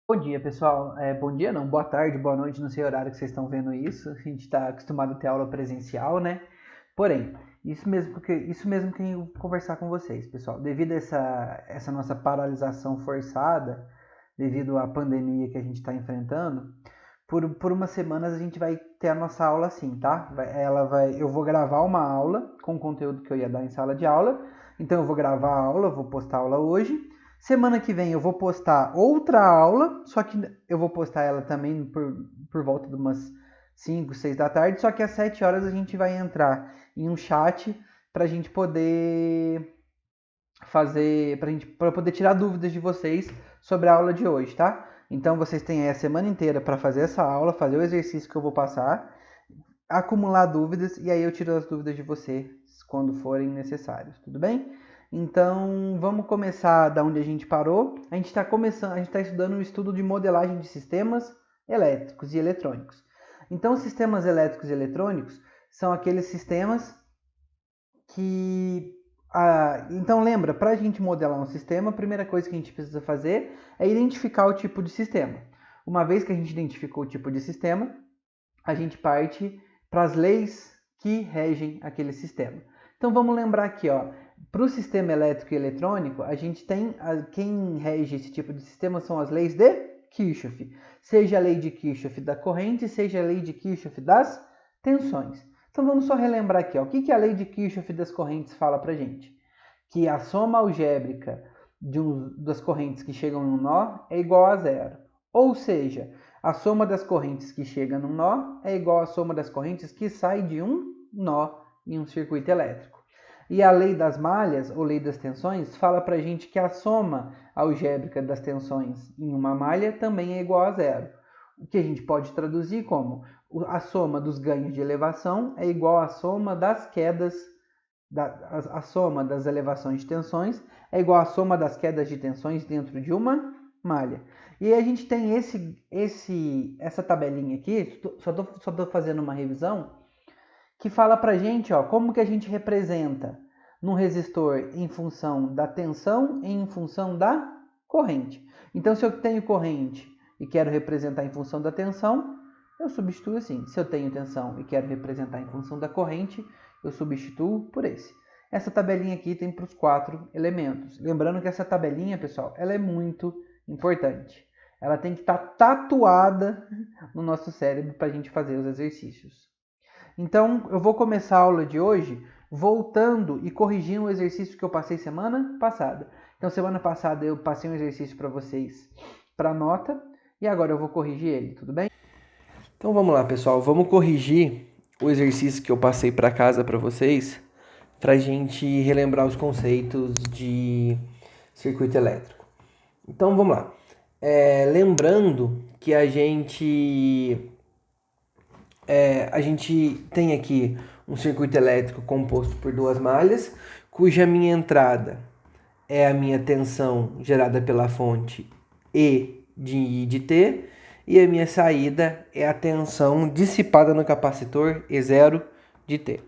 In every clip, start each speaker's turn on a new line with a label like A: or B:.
A: Bom dia, pessoal. Bom dia não, boa tarde, boa noite, não sei o horário que vocês estão vendo isso. A gente está acostumado a ter aula presencial, né? Porém, isso mesmo que eu conversar com vocês, pessoal. Devido a essa nossa paralisação forçada, devido à pandemia que a gente está enfrentando, por umas semanas a gente vai ter a nossa aula assim, tá? Eu vou gravar uma aula com o conteúdo que eu ia dar em sala de aula. Então eu vou gravar a aula, eu vou postar a aula hoje. Semana que vem eu vou postar outra aula, só que eu vou postar ela também por volta de umas 5, 6 da tarde, só que às 7 horas a gente vai entrar em um chat para a gente poder fazer, para poder tirar dúvidas de vocês sobre a aula de hoje, tá? Então vocês têm aí a semana inteira para fazer essa aula, fazer o exercício que eu vou passar, acumular dúvidas e aí eu tiro as dúvidas de vocês quando forem necessários, tudo bem? Então, vamos começar da onde a gente parou. A gente está estudando o estudo de modelagem de sistemas elétricos e eletrônicos. Então, sistemas elétricos e eletrônicos são aqueles sistemas que então lembra, para a gente modelar um sistema, a primeira coisa que a gente precisa fazer é identificar o tipo de sistema. Uma vez que a gente identificou o tipo de sistema, a gente parte para as leis que regem aquele sistema. Então vamos lembrar aqui, ó, para o sistema elétrico e eletrônico, a gente tem quem rege esse tipo de sistema são as leis de Kirchhoff, seja a lei de Kirchhoff da corrente, seja a lei de Kirchhoff das tensões. Então vamos só relembrar aqui, ó, o que a lei de Kirchhoff das correntes fala para gente? Que a soma algébrica das correntes que chegam no nó é igual a zero. Ou seja, a soma das correntes que chega num nó é igual à soma das correntes que sai de um nó em um circuito elétrico. E a lei das malhas, ou lei das tensões, fala para a gente que a soma algébrica das tensões em uma malha também é igual a zero. O que a gente pode traduzir como a soma dos ganhos de elevação é igual à soma das quedas, a soma das elevações de tensões é igual à soma das quedas de tensões dentro de uma malha. E aí a gente tem essa tabelinha aqui, só estou fazendo uma revisão, que fala pra gente, ó, como que a gente representa num resistor em função da tensão e em função da corrente. Então, se eu tenho corrente e quero representar em função da tensão, eu substituo assim. Se eu tenho tensão e quero representar em função da corrente, eu substituo por esse. Essa tabelinha aqui tem para os 4 elementos. Lembrando que essa tabelinha, pessoal, ela é muito importante. Ela tem que estar tatuada no nosso cérebro para a gente fazer os exercícios. Então, eu vou começar a aula de hoje voltando e corrigindo o exercício que eu passei semana passada. Então, semana passada eu passei um exercício para vocês para nota e agora eu vou corrigir ele, tudo bem?
B: Então vamos lá, pessoal. Vamos corrigir o exercício que eu passei para casa para vocês, para a gente relembrar os conceitos de circuito elétrico. Então vamos lá. Lembrando que a gente tem aqui um circuito elétrico composto por duas malhas, cuja minha entrada é a minha tensão gerada pela fonte E de I de T, e a minha saída é a tensão dissipada no capacitor E0 de T.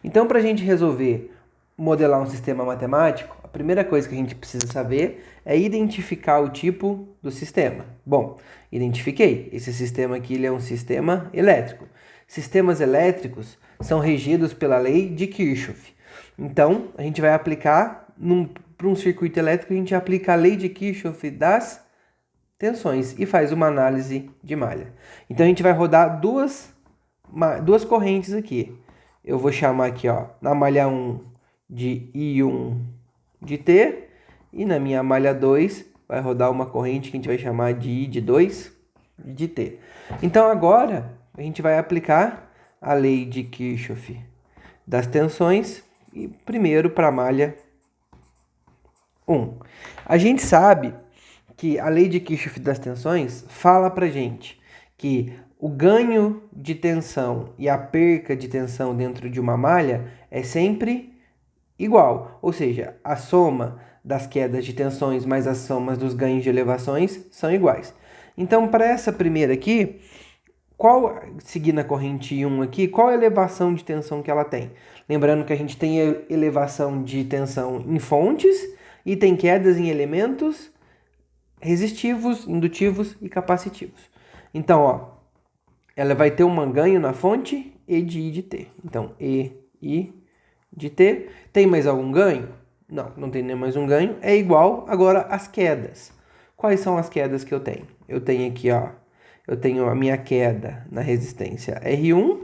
B: Então, para a gente resolver modelar um sistema matemático, a primeira coisa que a gente precisa saber é identificar o tipo do sistema. Bom, identifiquei. Esse sistema aqui ele é um sistema elétrico. Sistemas elétricos são regidos pela lei de Kirchhoff. Então, a gente vai aplicar para um circuito elétrico, a gente aplica a lei de Kirchhoff das tensões e faz uma análise de malha. Então, a gente vai rodar duas correntes aqui. Eu vou chamar aqui, ó, na malha 1 de I1 de T, e na minha malha 2 vai rodar uma corrente que a gente vai chamar de I de 2 de T. Então, agora a gente vai aplicar a lei de Kirchhoff das tensões e primeiro para a malha 1. A gente sabe que a lei de Kirchhoff das tensões fala para gente que o ganho de tensão e a perca de tensão dentro de uma malha é sempre igual, ou seja, a soma das quedas de tensões mais as somas dos ganhos de elevações são iguais. Então, para essa primeira aqui, seguindo a corrente 1 aqui, qual a elevação de tensão que ela tem? Lembrando que a gente tem elevação de tensão em fontes e tem quedas em elementos resistivos, indutivos e capacitivos. Então, ó, ela vai ter um ganho na fonte E de I de T. Então, E, I de T. Tem mais algum ganho? Não, não tem nem mais um ganho. É igual agora às quedas. Quais são as quedas que eu tenho? Eu tenho aqui, ó, eu tenho a minha queda na resistência R1,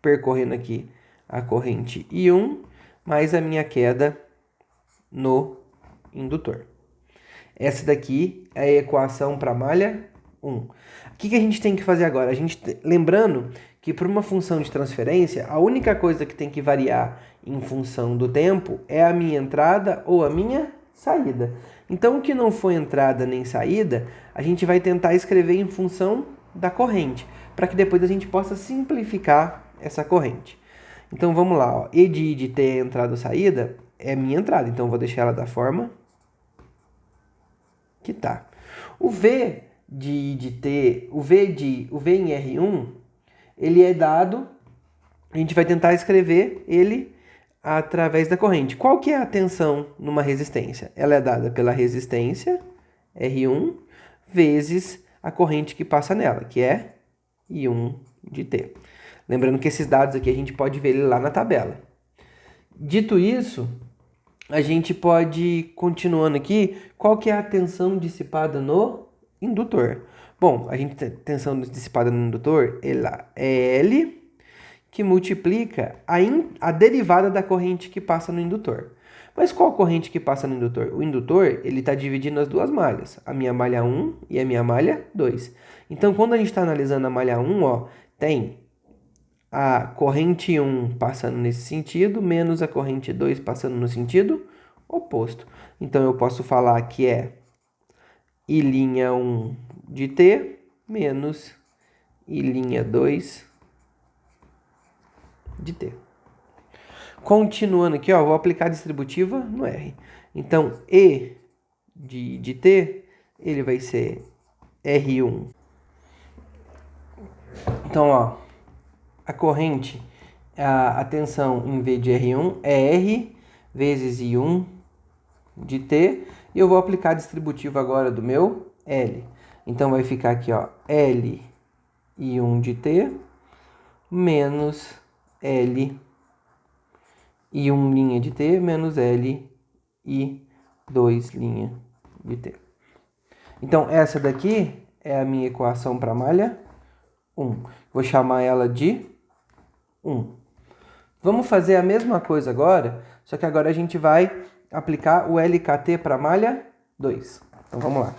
B: percorrendo aqui a corrente I1, mais a minha queda no indutor. Essa daqui é a equação para a malha 1. O que a gente tem que fazer agora? Lembrando que para uma função de transferência, a única coisa que tem que variar em função do tempo é a minha entrada ou a minha saída. Então, o que não for entrada nem saída, a gente vai tentar escrever em função da corrente, para que depois a gente possa simplificar essa corrente. Então, vamos lá. Ó. E de I de T é entrada ou saída é a minha entrada, então eu vou deixar ela da forma que tá. O V de T, o V em R1, ele é dado, a gente vai tentar escrever ele através da corrente. Qual que é a tensão numa resistência? Ela é dada pela resistência, R1, vezes a corrente que passa nela, que é I1 de T. Lembrando que esses dados aqui a gente pode ver ele lá na tabela. Dito isso, a gente pode, continuando aqui, qual que é a tensão dissipada no indutor? Bom, a gente tem tensão dissipada no indutor, ela é L, que multiplica a derivada da corrente que passa no indutor. Mas qual corrente que passa no indutor? O indutor, ele está dividindo as duas malhas, a minha malha 1 e a minha malha 2. Então, quando a gente está analisando a malha 1, ó, tem a corrente 1 passando nesse sentido, menos a corrente 2 passando no sentido oposto. Então, eu posso falar que é I'1 de T menos I'2 de T. Continuando aqui, ó, vou aplicar a distributiva no R. Então, E de T, ele vai ser R1. Então, ó, a corrente, a tensão em V de R1 é R vezes I1 de T. E eu vou aplicar a distributiva agora do meu L. Então, vai ficar aqui, ó, L I1 de T menos L I1' de T menos L I2' de T. Então, essa daqui é a minha equação para a malha 1. Vou chamar ela de 1. Vamos fazer a mesma coisa agora, só que agora a gente vai aplicar o LKT para a malha 2. Então, vamos lá.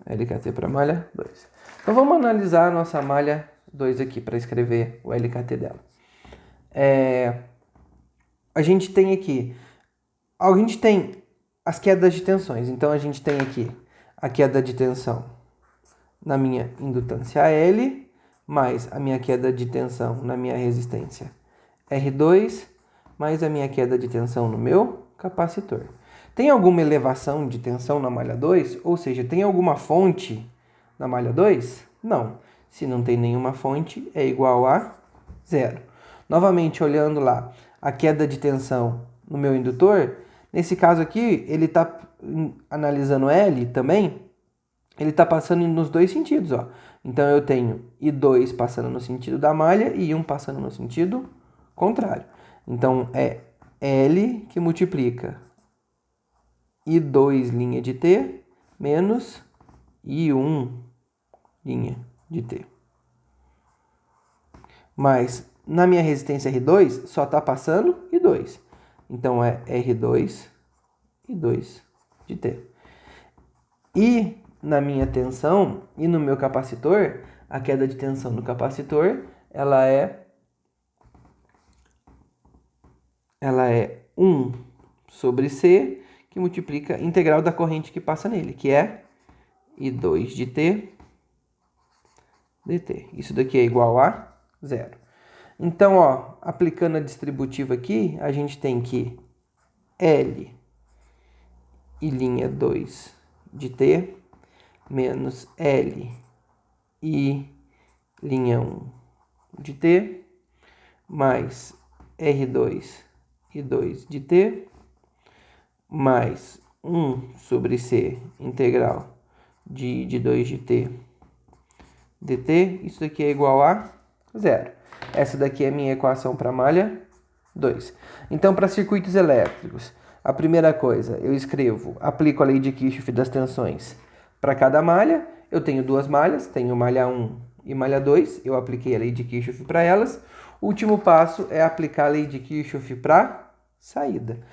B: LKT para malha 2. Então, vamos analisar a nossa malha 2 aqui para escrever o LKT dela. A gente tem aqui, as quedas de tensões. Então, a gente tem aqui a queda de tensão na minha indutância L, mais a minha queda de tensão na minha resistência R2, mais a minha queda de tensão no meu capacitor. Tem alguma elevação de tensão na malha 2? Ou seja, tem alguma fonte na malha 2? Não. Se não tem nenhuma fonte, é igual a zero. Novamente, olhando lá, a queda de tensão no meu indutor, nesse caso aqui, ele está analisando L também, ele está passando nos dois sentidos, ó. Então, eu tenho I2 passando no sentido da malha e I1 passando no sentido contrário. Então, é L que multiplica I2' de T menos I1' de T. Mas na minha resistência R2 só está passando I2. Então é R2, I2 de T. E na minha tensão e no meu capacitor, a queda de tensão no capacitor, ela é 1 sobre C, que multiplica a integral da corrente que passa nele, que é I2 de T dt. Isso daqui é igual a zero. Então, ó, aplicando a distributiva aqui, a gente tem que L I'2 de T menos L I' 1 de T mais R2 e 2 de T mais 1 sobre C integral de I de 2 de T dt. Isso daqui é igual a zero. Essa daqui é a minha equação para a malha 2. Então, para circuitos elétricos, a primeira coisa, eu aplico a lei de Kirchhoff das tensões para cada malha. Eu tenho duas malhas, tenho malha 1 e malha 2. Eu apliquei a lei de Kirchhoff para elas. O último passo é aplicar a lei de Kirchhoff para saída.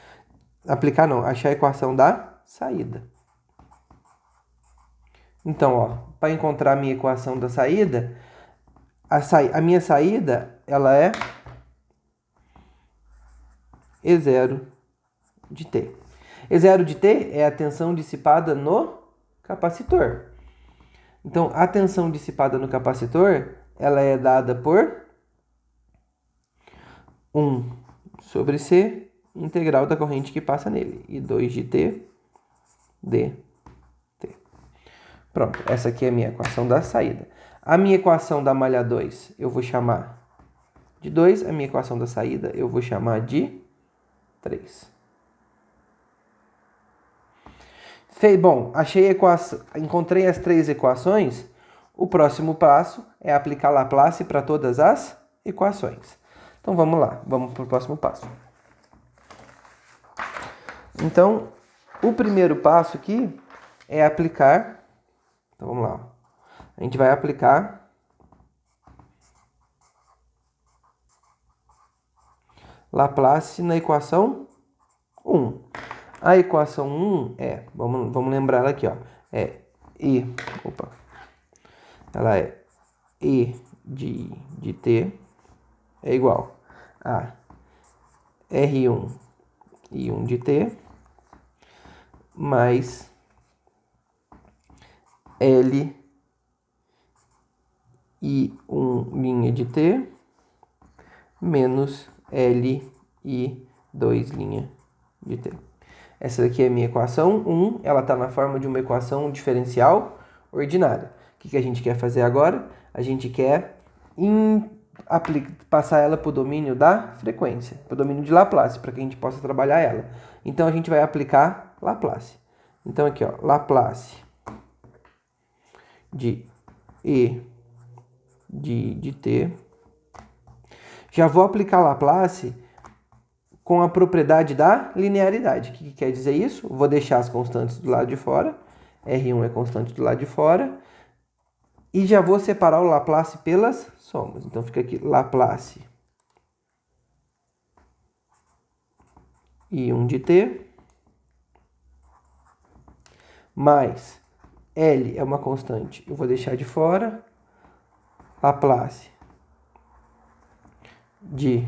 B: Achar a equação da saída. Então, ó, para encontrar a minha equação da saída, a minha saída, ela é E0 de T. E0 de T é a tensão dissipada no capacitor. Então, a tensão dissipada no capacitor, ela é dada por 1 sobre C, integral da corrente que passa nele, e 2 de T dt. Pronto, essa aqui é a minha equação da saída. A minha equação da malha 2 eu vou chamar de 2, a minha equação da saída eu vou chamar de 3. Bom, encontrei as três equações. O próximo passo é aplicar Laplace para todas as equações. Então vamos lá, vamos para o próximo passo. Então, o primeiro passo aqui é aplicar. Então vamos lá. A gente vai aplicar Laplace na equação 1. A equação 1 é, vamos lembrar ela aqui, ó, ela é E de T é igual a R1 e 1 de T mais L e 1' de T menos L e 2' de T. Essa daqui é a minha equação 1, ela está na forma de uma equação diferencial ordinária. O que a gente quer fazer agora? A gente quer passar ela para o domínio da frequência, para o domínio de Laplace, para que a gente possa trabalhar ela. Então, a gente vai aplicar Laplace. Então, aqui, ó, Laplace de E de T. Já vou aplicar Laplace com a propriedade da linearidade. O que quer dizer isso? Vou deixar as constantes do lado de fora. R1 é constante do lado de fora. E já vou separar o Laplace pelas somas. Então, fica aqui Laplace e 1 de T mais L é uma constante. Eu vou deixar de fora. Laplace de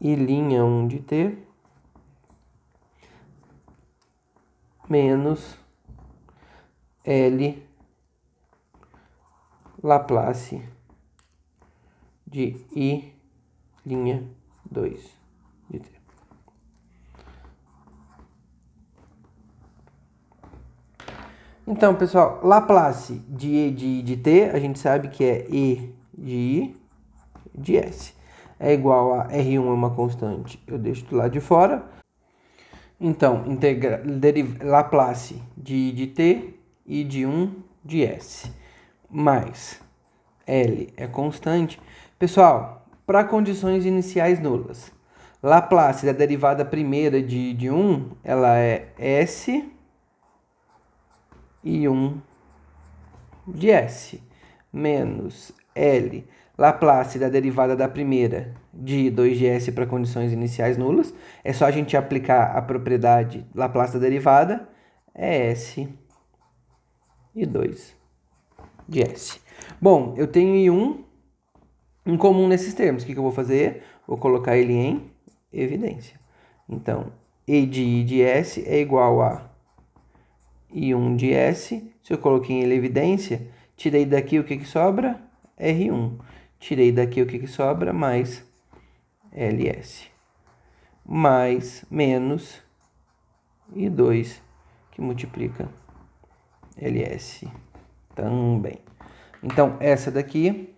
B: I'1 de T menos L Laplace de I'2 de T. Então, pessoal, Laplace de E de T, a gente sabe que é E de I de S. É igual a R1 é uma constante, eu deixo do lado de fora. Então, Laplace de I de T e de 1 de S. Mais L é constante. Pessoal, para condições iniciais nulas, Laplace da derivada primeira de 1, ela é S e 1 de S, menos L, Laplace da derivada da primeira de 2 de S para condições iniciais nulas. É só a gente aplicar a propriedade Laplace da derivada, é S e 2 de S. Bom, eu tenho I1 em comum nesses termos. O que eu vou fazer? Vou colocar ele em evidência. Então, E de I de S é igual a I1 de S. Se eu coloquei em evidência, tirei daqui o que sobra? R1. Tirei daqui o que sobra? Mais LS. Mais, menos, I2, que multiplica LS também. Então, essa daqui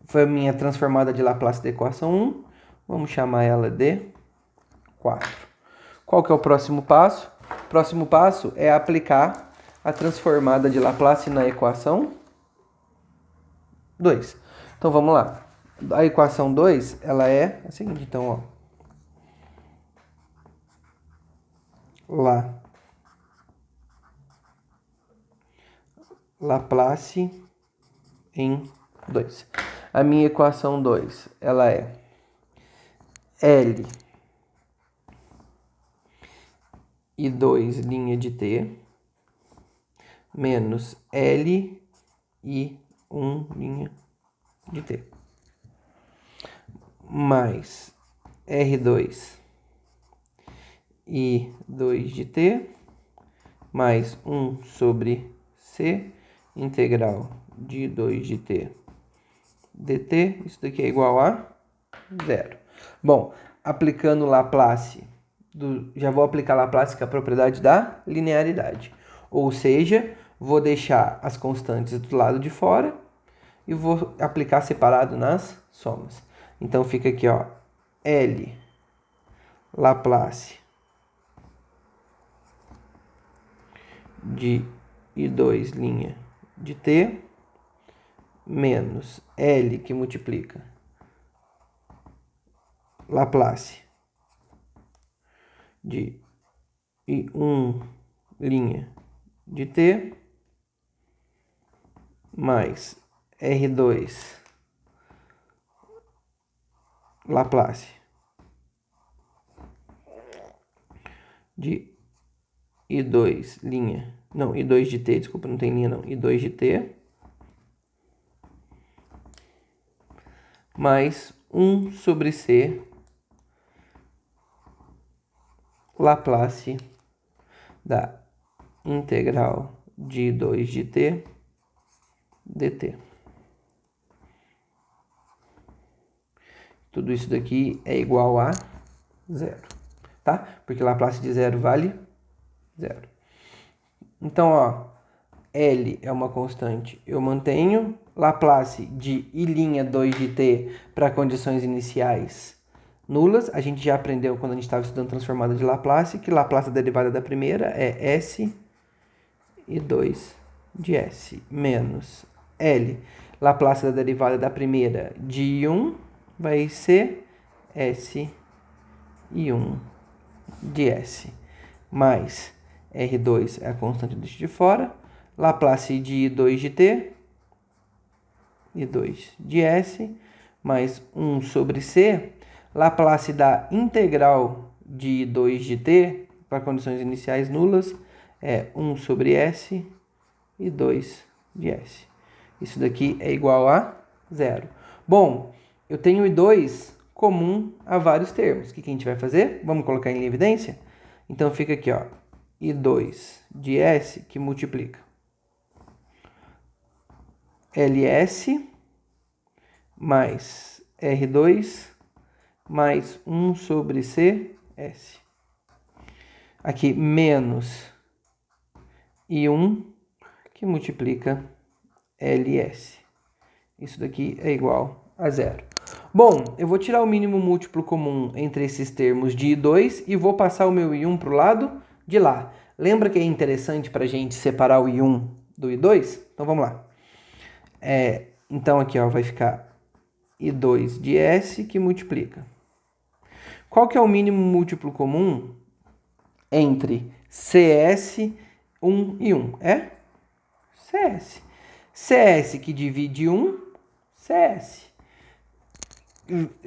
B: foi a minha transformada de Laplace da equação 1. Vamos chamar ela de 4. Qual que é o próximo passo? O próximo passo é aplicar a transformada de Laplace na equação 2. Então, vamos lá. A equação 2, ela é a seguinte, então, ó. Laplace em 2. A minha equação 2, ela é L e 2 linha de T menos L e 1 linha de T mais R2 e 2 de T mais 1 sobre C integral de 2 de T dt. Isso daqui é igual a 0. Bom, aplicando Laplace, já vou aplicar Laplace com a propriedade da linearidade. Ou seja, vou deixar as constantes do lado de fora e vou aplicar separado nas somas. Então fica aqui, ó, L Laplace de I2 linha de T menos L que multiplica Laplace de I1 linha de T mais R2 Laplace de I2 linha, não, I2 de T, desculpa, não tem linha não, I2 de T mais 1 sobre C Laplace da integral de 2 de T dt. Tudo isso daqui é igual a 0, tá? Porque Laplace de 0 vale 0. Então, ó, L é uma constante, eu mantenho. Laplace de I'2 de T para condições iniciais nulas. A gente já aprendeu quando a gente estava estudando transformada de Laplace, que Laplace da derivada da primeira é S e 2 de S menos L. Laplace da derivada da primeira de I1 vai ser S e 1 de S mais R2 é a constante de fora. Laplace de I2 de T e 2 de S mais 1 sobre C. Laplace da integral de 2 de T para condições iniciais nulas é 1 sobre S e 2 de S. Isso daqui é igual a 0. Bom, eu tenho I2 comum a vários termos. O que a gente vai fazer? Vamos colocar em evidência? Então fica aqui, ó, I2 de S que multiplica LS mais R2 mais 1 sobre CS. Aqui, menos I1 que multiplica LS. Isso daqui é igual a 0. Bom, eu vou tirar o mínimo múltiplo comum entre esses termos de I2 e vou passar o meu I1 para o lado de lá. Lembra que é interessante para a gente separar o I1 do I2? Então, vamos lá. Então, aqui ó, vai ficar I2 de S que multiplica. Qual que é o mínimo múltiplo comum entre CS, 1 e 1? É CS. CS que divide 1, CS.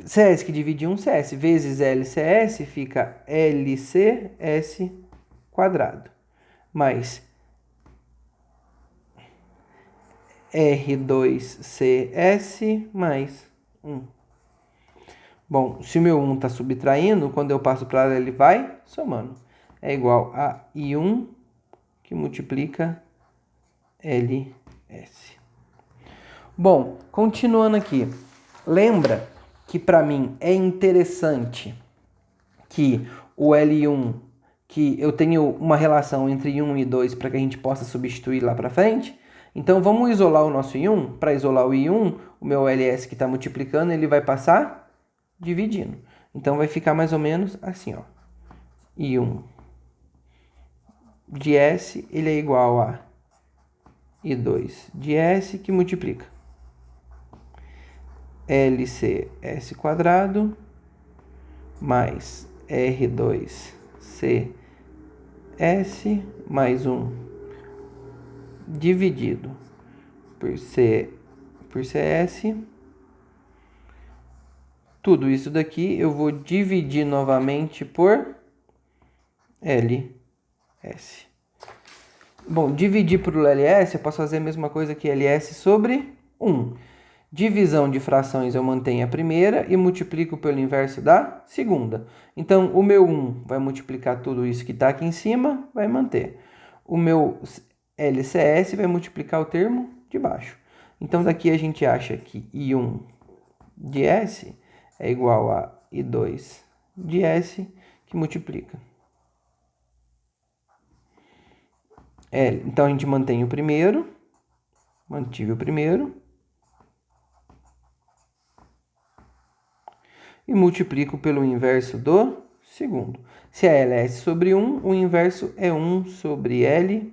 B: CS que divide 1, CS. Vezes LCS fica LCS quadrado. Mais R2CS mais 1. Bom, se o meu 1 está subtraindo, quando eu passo para lá ele vai somando. É igual a I1 que multiplica LS. Bom, continuando aqui. Lembra que para mim é interessante que o L1 que eu tenho uma relação entre 1 e 2 para que a gente possa substituir lá para frente. Então, vamos isolar o nosso I1. Para isolar o I1, o meu LS que está multiplicando, ele vai passar dividindo. Então, vai ficar mais ou menos assim, ó. I1 de S, ele é igual a I2 de S, que multiplica LCS quadrado mais R2CS mais 1 dividido por CS. Tudo isso daqui eu vou dividir novamente por LS. Bom, dividir por LS, eu posso fazer a mesma coisa que LS sobre 1. Divisão de frações eu mantenho a primeira e multiplico pelo inverso da segunda. Então, o meu 1 vai multiplicar tudo isso que está aqui em cima, vai manter. O meu LCS vai multiplicar o termo de baixo. Então, daqui a gente acha que I1 de S é igual a I2 de S, que multiplica L. Então, a gente mantém o primeiro, mantive o primeiro, e multiplico pelo inverso do segundo. Se é LS sobre 1, o inverso é 1 sobre LS.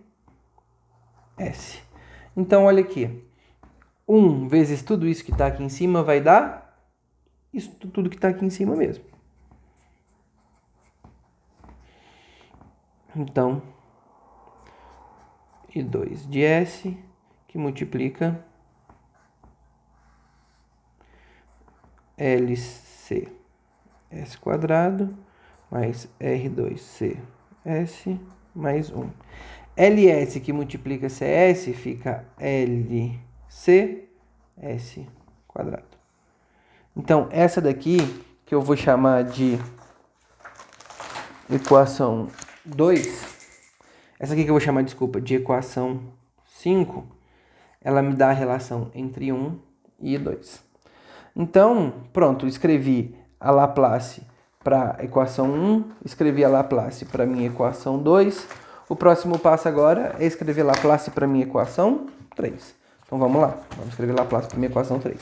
B: Então, olha aqui. 1 vezes tudo isso que está aqui em cima vai dar isso tudo que está aqui em cima mesmo. Então, I2 de S, que multiplica LCS quadrado mais R2CS mais 1. LS que multiplica CS fica LCS quadrado. Então, essa daqui, que eu vou chamar de equação 2, essa aqui que eu vou chamar, desculpa, de equação 5, ela me dá a relação entre 1 e 2. Então, pronto, escrevi a Laplace para a equação 1, escrevi a Laplace para a minha equação 2. O próximo passo agora é escrever Laplace para a minha equação 3. Então, vamos lá. Vamos escrever Laplace para a minha equação 3.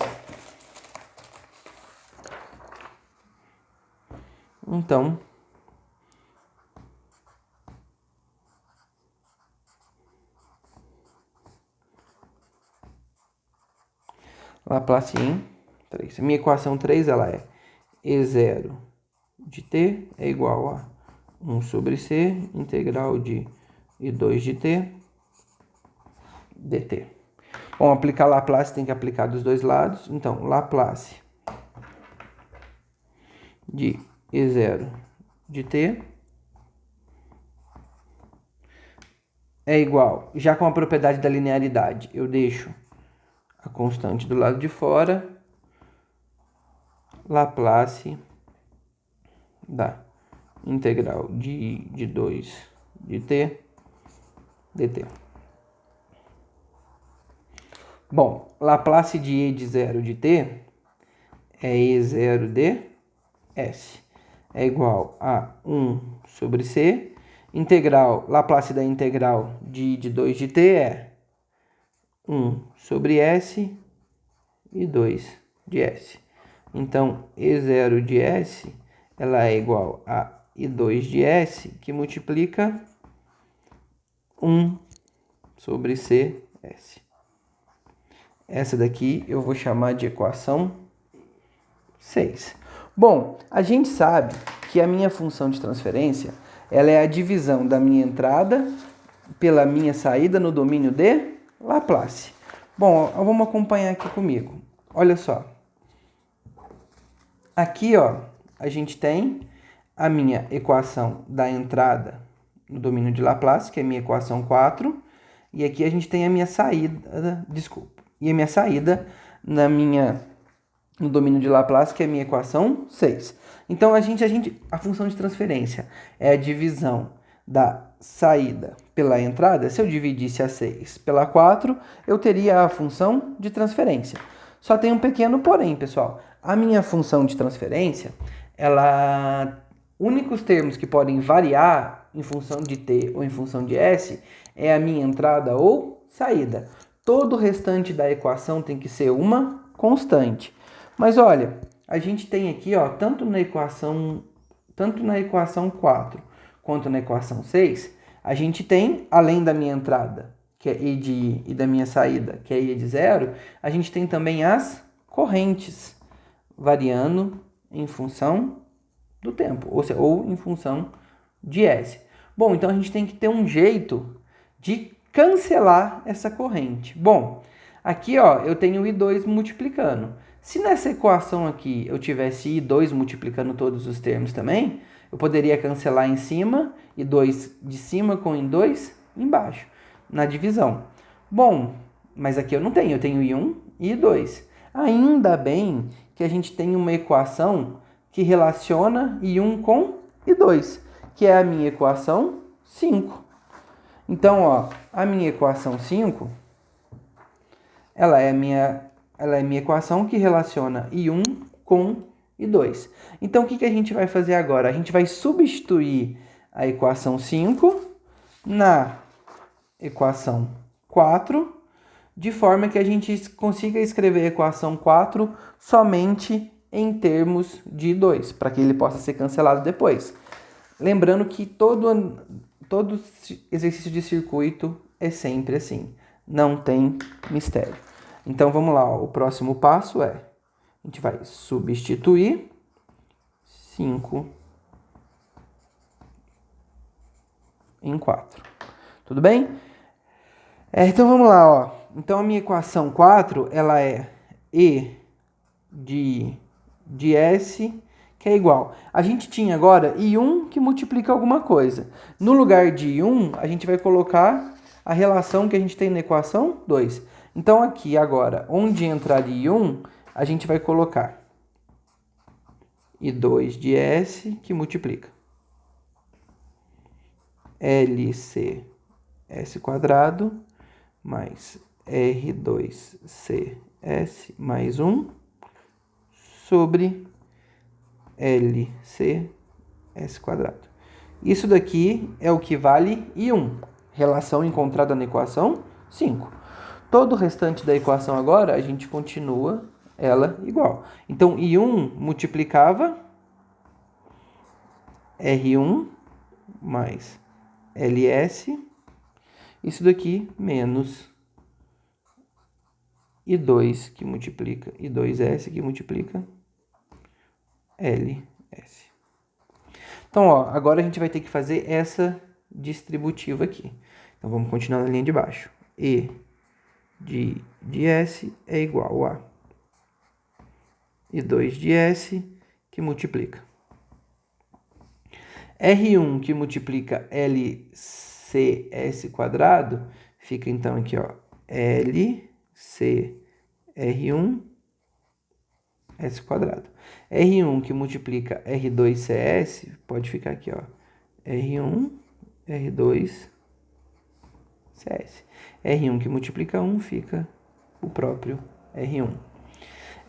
B: Então, Laplace em 3. A minha equação 3 ela é E0 de t é igual a 1 sobre c, integral de I2 de t, dt. Bom, aplicar Laplace tem que aplicar dos dois lados. Então, Laplace de E0 de t é igual, já com a propriedade da linearidade, eu deixo a constante do lado de fora, Laplace da integral de 2 de t dt. Bom, Laplace de E de 0 de t é E0 de S. É igual a 1 sobre c. Integral, Laplace da integral de I de 2 de t é 1 sobre S e 2 de S. Então, E0 de S, ela é igual a I2 de S, que multiplica 1 sobre CS. Essa daqui eu vou chamar de equação 6. Bom, a gente sabe que a minha função de transferência ela é a divisão da minha entrada pela minha saída no domínio de Laplace. Bom, vamos acompanhar aqui comigo. Olha só. Aqui, ó, a gente tem a minha equação da entrada no domínio de Laplace, que é a minha equação 4. E aqui a gente tem a minha saída, e a minha saída no domínio de Laplace, que é a minha equação 6. Então, a função de transferência é a divisão da saída pela entrada. Se eu dividisse a 6 pela 4, eu teria a função de transferência. Só tem um pequeno porém, pessoal. A minha função de transferência, únicos termos que podem variar em função de t ou em função de s é a minha entrada ou saída. Todo o restante da equação tem que ser uma constante. Mas olha, a gente tem aqui, ó, tanto na equação 4 quanto na equação 6, a gente tem, além da minha entrada, que é E de I, e da minha saída, que é I de 0, a gente tem também as correntes, variando em função do tempo, ou em função de S. Bom, então a gente tem que ter um jeito de cancelar essa corrente. Bom, aqui ó, eu tenho I2 multiplicando. Se nessa equação aqui eu tivesse I2 multiplicando todos os termos também, eu poderia cancelar em cima, I2 de cima com I2 embaixo, na divisão. Bom, mas aqui eu não tenho, eu tenho I1 e I2. Ainda bem que a gente tem uma equação que relaciona I1 com I2, que é a minha equação 5. Então, ó, a minha equação 5, ela é minha equação que relaciona I1 com I2. Então, o que a gente vai fazer agora? A gente vai substituir a equação 5 na equação 4, de forma que a gente consiga escrever a equação 4 somente em termos de I2, para que ele possa ser cancelado depois. Lembrando que todo exercício de circuito é sempre assim, não tem mistério. Então vamos lá, ó. O próximo passo é, a gente vai substituir 5 em 4. Tudo bem? Então vamos lá, ó. Então a minha equação 4, ela é E de S, que é igual. A gente tinha agora I1 que multiplica alguma coisa. No lugar de I1, a gente vai colocar a relação que a gente tem na equação 2. Então aqui agora, onde entrar I1, a gente vai colocar I2 de S que multiplica LC S quadrado mais R2CS mais 1 sobre LC S quadrado. Isso daqui é o que vale I1, relação encontrada na equação 5. Todo o restante da equação agora, a gente continua ela igual. Então, I1 multiplicava R1 mais LS, isso daqui menos I2 que multiplica I2S que multiplica LS. Então, ó, agora a gente vai ter que fazer essa distributiva aqui. Então, vamos continuar na linha de baixo. E de S é igual a I2 de S que multiplica R1 que multiplica LCS quadrado, fica então aqui, ó, LCR1 S quadrado. R1 que multiplica R2CS, pode ficar aqui, ó, R1, R2CS. R1 que multiplica 1 fica o próprio R1.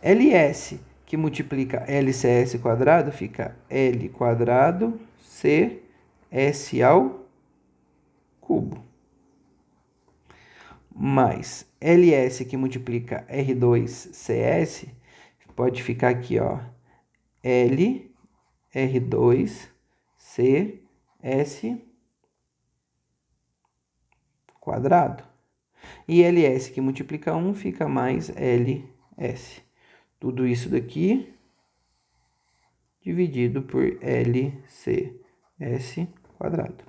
B: LS que multiplica LCS quadrado fica L quadrado CS ao cubo. Mais LS que multiplica R2CS, pode ficar aqui, ó, L R2CS quadrado. E LS que multiplica 1 fica mais LS. Tudo isso daqui dividido por LCS quadrado.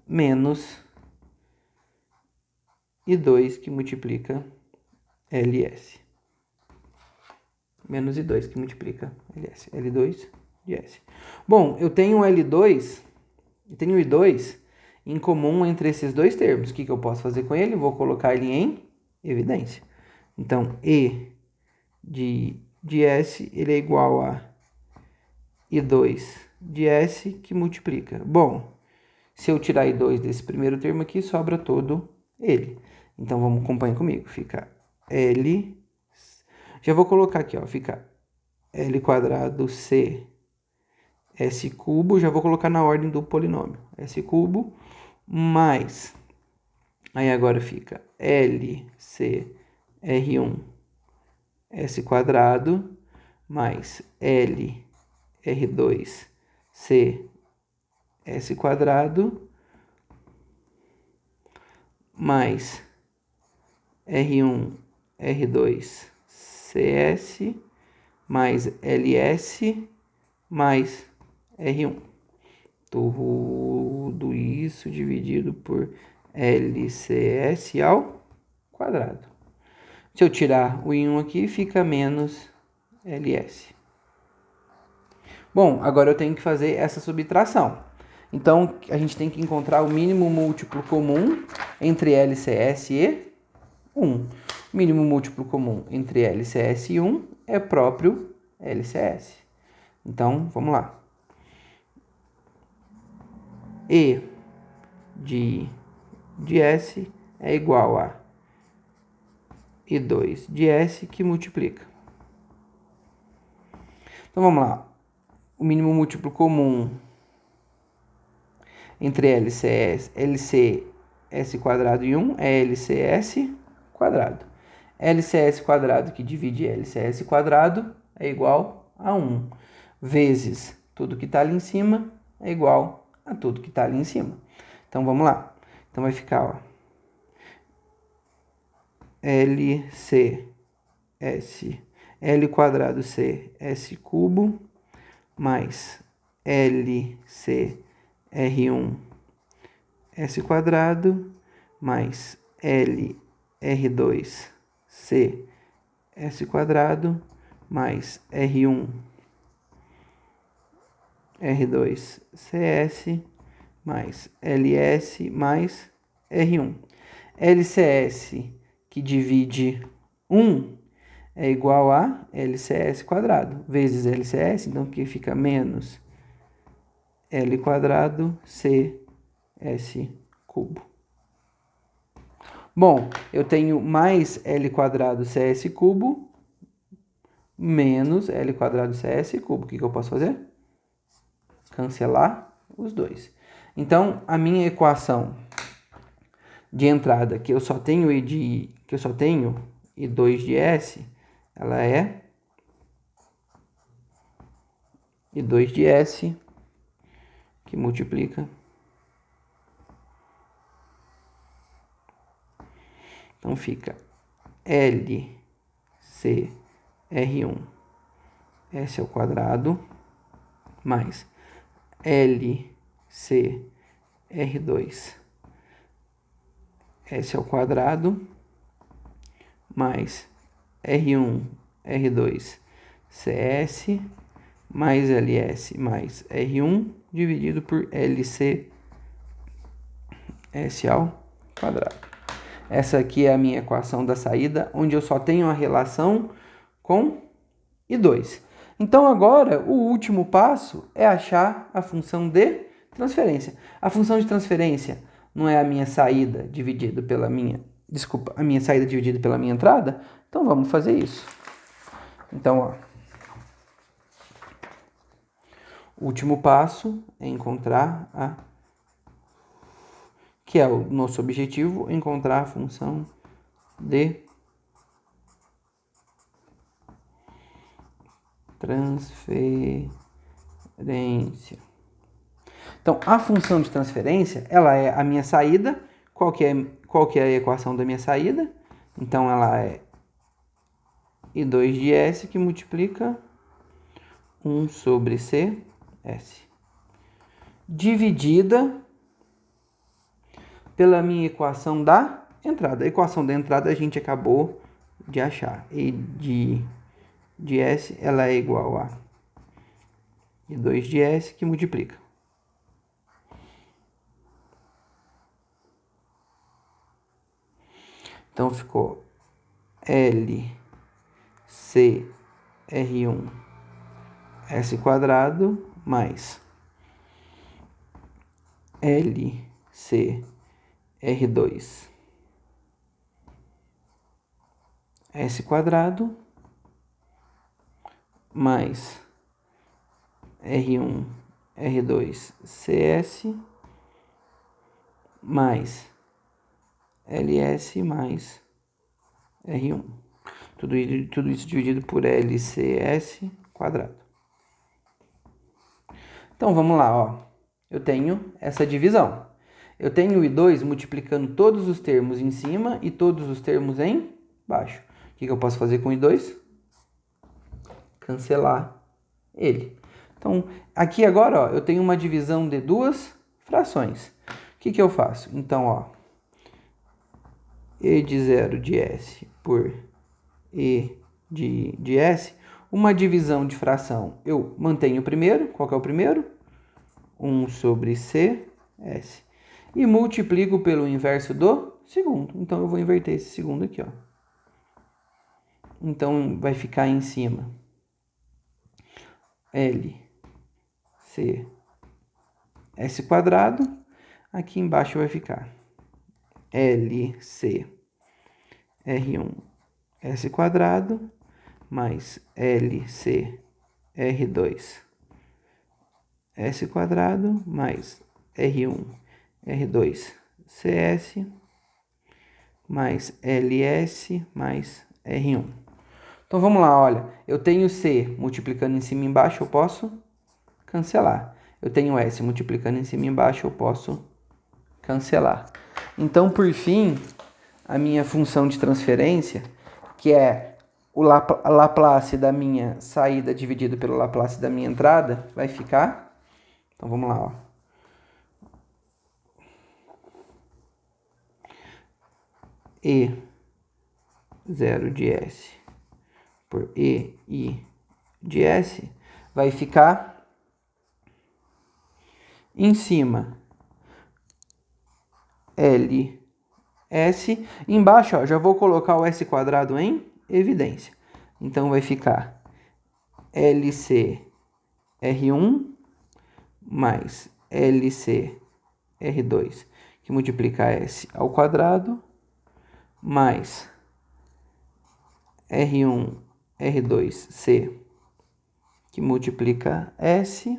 B: Menos I2 que multiplica LS. Menos I2 que multiplica LS. L2 de S. Bom, eu tenho L2 e tenho I2 em comum entre esses dois termos. O que eu posso fazer com ele? Vou colocar ele em evidência. Então, E de S, ele é igual a I2 de S que multiplica. Bom, se eu tirar I2 desse primeiro termo aqui, sobra todo ele. Então, vamos acompanhar comigo. Fica L... Já vou colocar aqui, ó. Fica L quadrado C S cubo, já vou colocar na ordem do polinômio. S cubo mais, aí agora fica LCR1 S quadrado mais LR2 C S quadrado mais R1 R2 CS mais LS mais R1. Tudo isso dividido por LCS ao quadrado. Se eu tirar o I1 aqui, fica menos LS. Bom, agora eu tenho que fazer essa subtração. Então, a gente tem que encontrar o mínimo múltiplo comum entre LCS e 1. O mínimo múltiplo comum entre LCS e 1 é próprio LCS. Então, vamos lá. E de S é igual a I2 de S que multiplica. Então, vamos lá. O mínimo múltiplo comum entre LCS quadrado e 1 é LCS quadrado. LCS quadrado que divide LCS quadrado é igual a 1, vezes tudo que está ali em cima é igual a tudo que está ali em cima. Então, vamos lá. Então, vai ficar, ó, LCS, L quadrado C, S cubo, mais LCR1, S quadrado, mais LR2, C, S quadrado, mais R1, R2, CS, mais LS, mais R1. LCS que divide 1 é igual a LCS quadrado, vezes LCS, então aqui fica menos L quadrado CS cubo. Bom, eu tenho mais L quadrado CS cubo menos L quadrado CS cubo. O que eu posso fazer? Cancelar os dois. Então, a minha equação de entrada, que eu só tenho I2 de S, ela é I2 de S que multiplica. Então fica LCR1 S ao quadrado mais LCR2 S ao quadrado mais R1 R2 CS mais LS mais R1 dividido por LC S ao quadrado. Essa aqui é a minha equação da saída, onde eu só tenho a relação com I2. Então, agora, o último passo é achar a função de transferência. A função de transferência não é a minha saída dividida pela minha... Desculpa, a minha saída dividida pela minha entrada? Então, vamos fazer isso. Então, ó, o último passo é encontrar que é o nosso objetivo, encontrar a função de transferência. Então, a função de transferência, ela é a minha saída. Qual que é a equação da minha saída? Então, ela é I2 de S que multiplica 1 sobre CS, dividida pela minha equação da entrada. A equação da entrada a gente acabou de achar. E de S, ela é igual a I2 de S que multiplica. Então, ficou LCR1 S quadrado mais LCR2 S quadrado mais R1 R2CS mais LS mais R1. Tudo isso dividido por LCS quadrado. Então, vamos lá, ó. Eu tenho essa divisão. Eu tenho o I2 multiplicando todos os termos em cima e todos os termos em baixo. O que eu posso fazer com o I2? Cancelar ele. Então, aqui agora, ó, eu tenho uma divisão de duas frações. O que eu faço? Então, ó, E de 0 de S por E de S, uma divisão de fração. Eu mantenho o primeiro. Qual que é o primeiro? 1 sobre CS. E multiplico pelo inverso do segundo. Então, eu vou inverter esse segundo aqui, ó. Então, vai ficar em cima L, C, S quadrado. Aqui embaixo vai ficar L, C, R1, S quadrado, mais L, C, R2, S quadrado, mais R1, R2, CS, mais LS, mais R1. Então, vamos lá, olha. Eu tenho C multiplicando em cima e embaixo, eu posso cancelar. Eu tenho S multiplicando em cima e embaixo, eu posso cancelar. Então, por fim, a minha função de transferência, que é o Laplace da minha saída dividido pelo Laplace da minha entrada, vai ficar... Então, vamos lá, ó. E0 de S por EI de S vai ficar em cima LS. Embaixo, ó, já vou colocar o S quadrado em evidência. Então, vai ficar LC R1 mais LC R2, que multiplica S ao quadrado, mais R1 R2C, que multiplica S,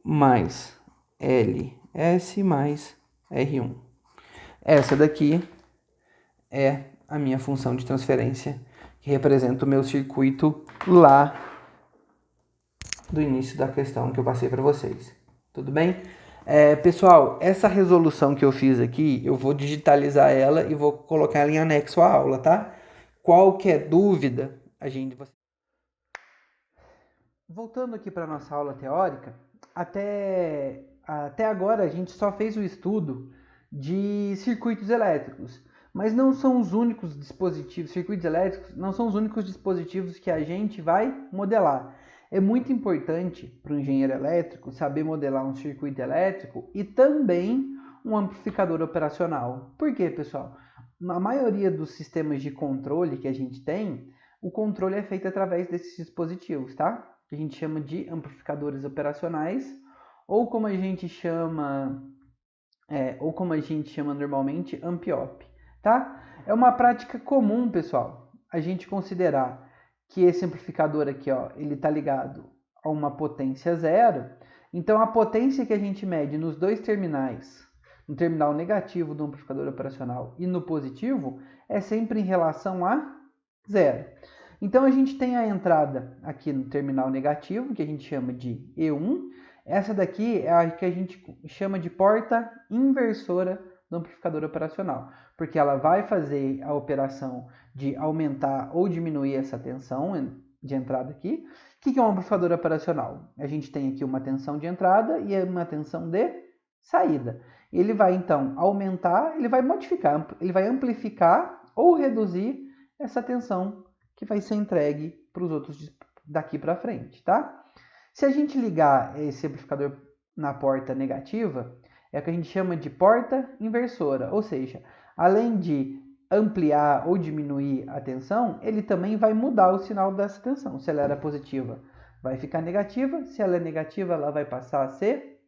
B: mais LS mais R1. Essa daqui é a minha função de transferência, que representa o meu circuito lá do início da questão que eu passei para vocês. Tudo bem? Pessoal, essa resolução que eu fiz aqui, eu vou digitalizar ela e vou colocar ela em anexo à aula, tá? Qualquer dúvida, Voltando aqui para a nossa aula teórica, até agora a gente só fez o estudo de circuitos elétricos, mas não são os únicos dispositivos, circuitos elétricos não são os únicos dispositivos que a gente vai modelar. É muito importante para o engenheiro elétrico saber modelar um circuito elétrico e também um amplificador operacional. Por quê, pessoal? Na maioria dos sistemas de controle que a gente tem, o controle é feito através desses dispositivos, tá? Que a gente chama de amplificadores operacionais, ou como a gente chama normalmente, amp-op, tá? É uma prática comum, pessoal, a gente considerar que esse amplificador aqui, ó, ele está ligado a uma potência zero. Então, a potência que a gente mede nos dois terminais, no terminal negativo do amplificador operacional e no positivo, é sempre em relação a zero. Então, a gente tem a entrada aqui no terminal negativo, que a gente chama de E1. Essa daqui é a que a gente chama de porta inversora do amplificador operacional, porque ela vai fazer a operação de aumentar ou diminuir essa tensão de entrada aqui. O que é um amplificador operacional? A gente tem aqui uma tensão de entrada e uma tensão de saída. Ele vai, então, aumentar, ele vai modificar, ele vai amplificar ou reduzir essa tensão que vai ser entregue para os outros daqui para frente, tá? Se a gente ligar esse amplificador na porta negativa, é o que a gente chama de porta inversora, ou seja, além de ampliar ou diminuir a tensão, ele também vai mudar o sinal dessa tensão. Se ela era positiva, vai ficar negativa. Se ela é negativa, ela vai passar a ser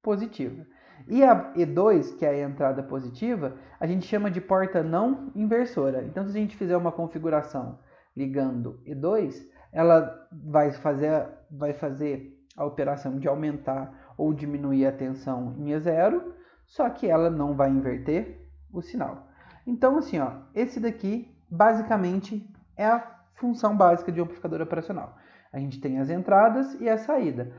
B: positiva. E a E2, que é a entrada positiva, a gente chama de porta não inversora. Então, se a gente fizer uma configuração ligando E2, ela vai fazer
A: a operação de aumentar ou diminuir a tensão em E0, só que ela não vai inverter o sinal. Então, assim, ó, esse daqui basicamente é a função básica de um amplificador operacional. A gente tem as entradas e a saída.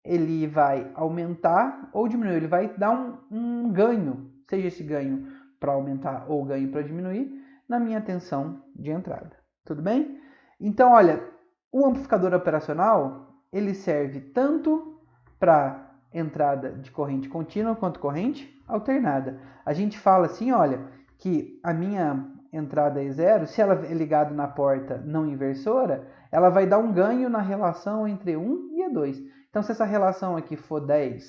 A: Ele vai aumentar ou diminuir, ele vai dar um ganho, seja esse ganho para aumentar ou ganho para diminuir, na minha tensão de entrada. Tudo bem? Então, olha, o amplificador operacional, ele serve tanto para entrada de corrente contínua quanto corrente alternada. A gente fala assim, olha, que a minha entrada E0, se ela é ligada na porta não inversora, ela vai dar um ganho na relação entre 1 e E2. Então, se essa relação aqui for 10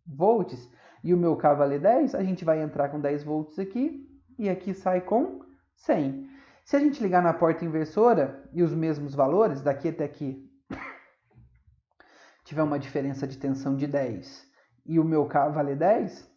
A: volts e o meu K vale 10, a gente vai entrar com 10 volts aqui e aqui sai com 100. Se a gente ligar na porta inversora e os mesmos valores, daqui até aqui, tiver uma diferença de tensão de 10 e o meu K vale 10,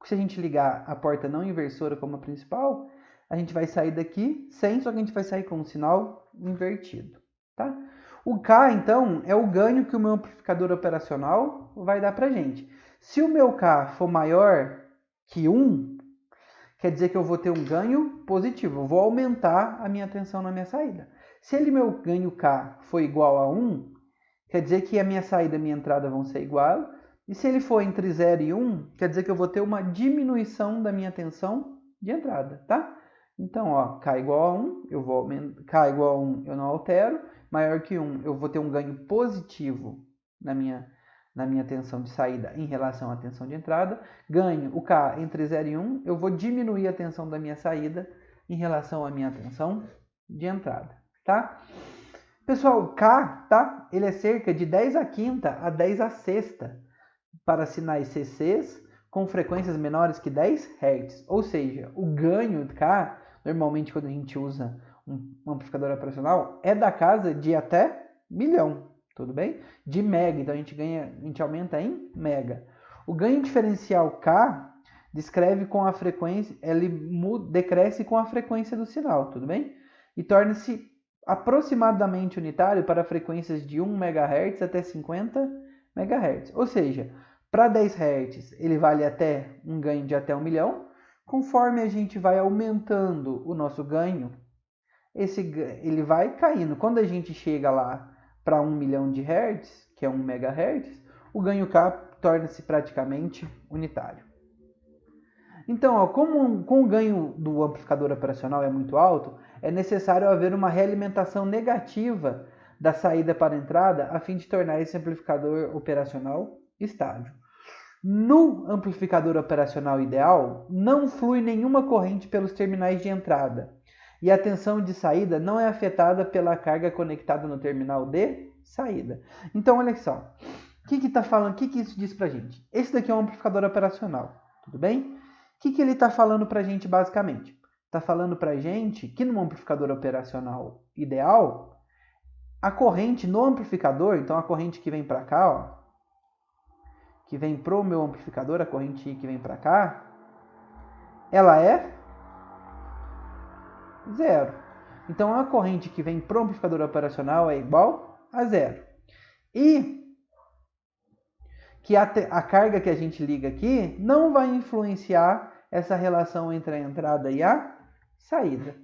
A: se a gente ligar a porta não inversora como a principal, a gente vai sair daqui 100, só que a gente vai sair com um sinal invertido, tá? O K, então, é o ganho que o meu amplificador operacional vai dar pra gente. Se o meu K for maior que 1, quer dizer que eu vou ter um ganho positivo. Eu vou aumentar a minha tensão na minha saída. Se meu ganho K for igual a 1, quer dizer que a minha saída e a minha entrada vão ser igual. E se ele for entre 0 e 1, quer dizer que eu vou ter uma diminuição da minha tensão de entrada, tá? Então, ó, K igual a 1, eu vou aumentar, K igual a 1 eu não altero, maior que 1 eu vou ter um ganho positivo na minha tensão de saída em relação à tensão de entrada. Ganho o K entre 0 e 1, eu vou diminuir a tensão da minha saída em relação à minha tensão de entrada, tá? Pessoal, o K, tá? Ele é cerca de 10 a quinta a 10 a sexta para sinais CCs com frequências menores que 10 Hz. Ou seja, o ganho de K, normalmente quando a gente usa um amplificador operacional, é da casa de até 1.000.000, tudo bem? De mega, então a gente aumenta em mega. O ganho diferencial K descreve com a frequência, ele decresce com a frequência do sinal, tudo bem? E torna-se aproximadamente unitário para frequências de 1 MHz até 50 MHz. Ou seja, para 10 Hz ele vale até um ganho de até 1.000.000. Conforme a gente vai aumentando o nosso ganho, ele vai caindo. Quando a gente chega lá para 1.000.000 de Hz, que é 1 MHz, o ganho K torna-se praticamente unitário. Então, ó, como o ganho do amplificador operacional é muito alto, é necessário haver uma realimentação negativa da saída para a entrada a fim de tornar esse amplificador operacional estável. No amplificador operacional ideal, não flui nenhuma corrente pelos terminais de entrada e a tensão de saída não é afetada pela carga conectada no terminal de saída. Então, olha só, o que está falando? O que isso diz para a gente? Esse daqui é um amplificador operacional, tudo bem? O que ele está falando para a gente basicamente? Está falando para a gente que no amplificador operacional ideal, a corrente no amplificador, então a corrente que vem para cá, ó, que vem pro meu amplificador, a corrente que vem para cá, ela é 0. Então a corrente que vem pro amplificador operacional é igual a 0. E que a carga que a gente liga aqui não vai influenciar essa relação entre a entrada e a saída.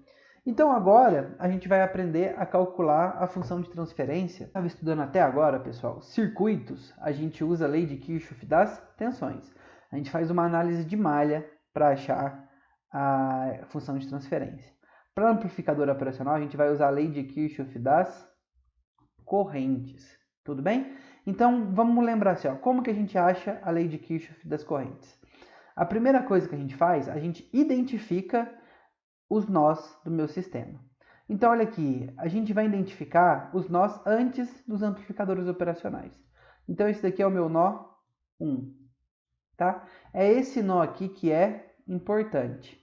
A: Então agora a gente vai aprender a calcular a função de transferência. Estava estudando até agora, pessoal, circuitos, a gente usa a lei de Kirchhoff das tensões. A gente faz uma análise de malha para achar a função de transferência. Para amplificador operacional, a gente vai usar a lei de Kirchhoff das correntes. Tudo bem? Então vamos lembrar assim, ó, como que a gente acha a lei de Kirchhoff das correntes? A primeira coisa que a gente faz, a gente identifica os nós do meu sistema. Então, olha aqui, a gente vai identificar os nós antes dos amplificadores operacionais. Então, esse daqui é o meu nó 1, tá? É esse nó aqui que é importante.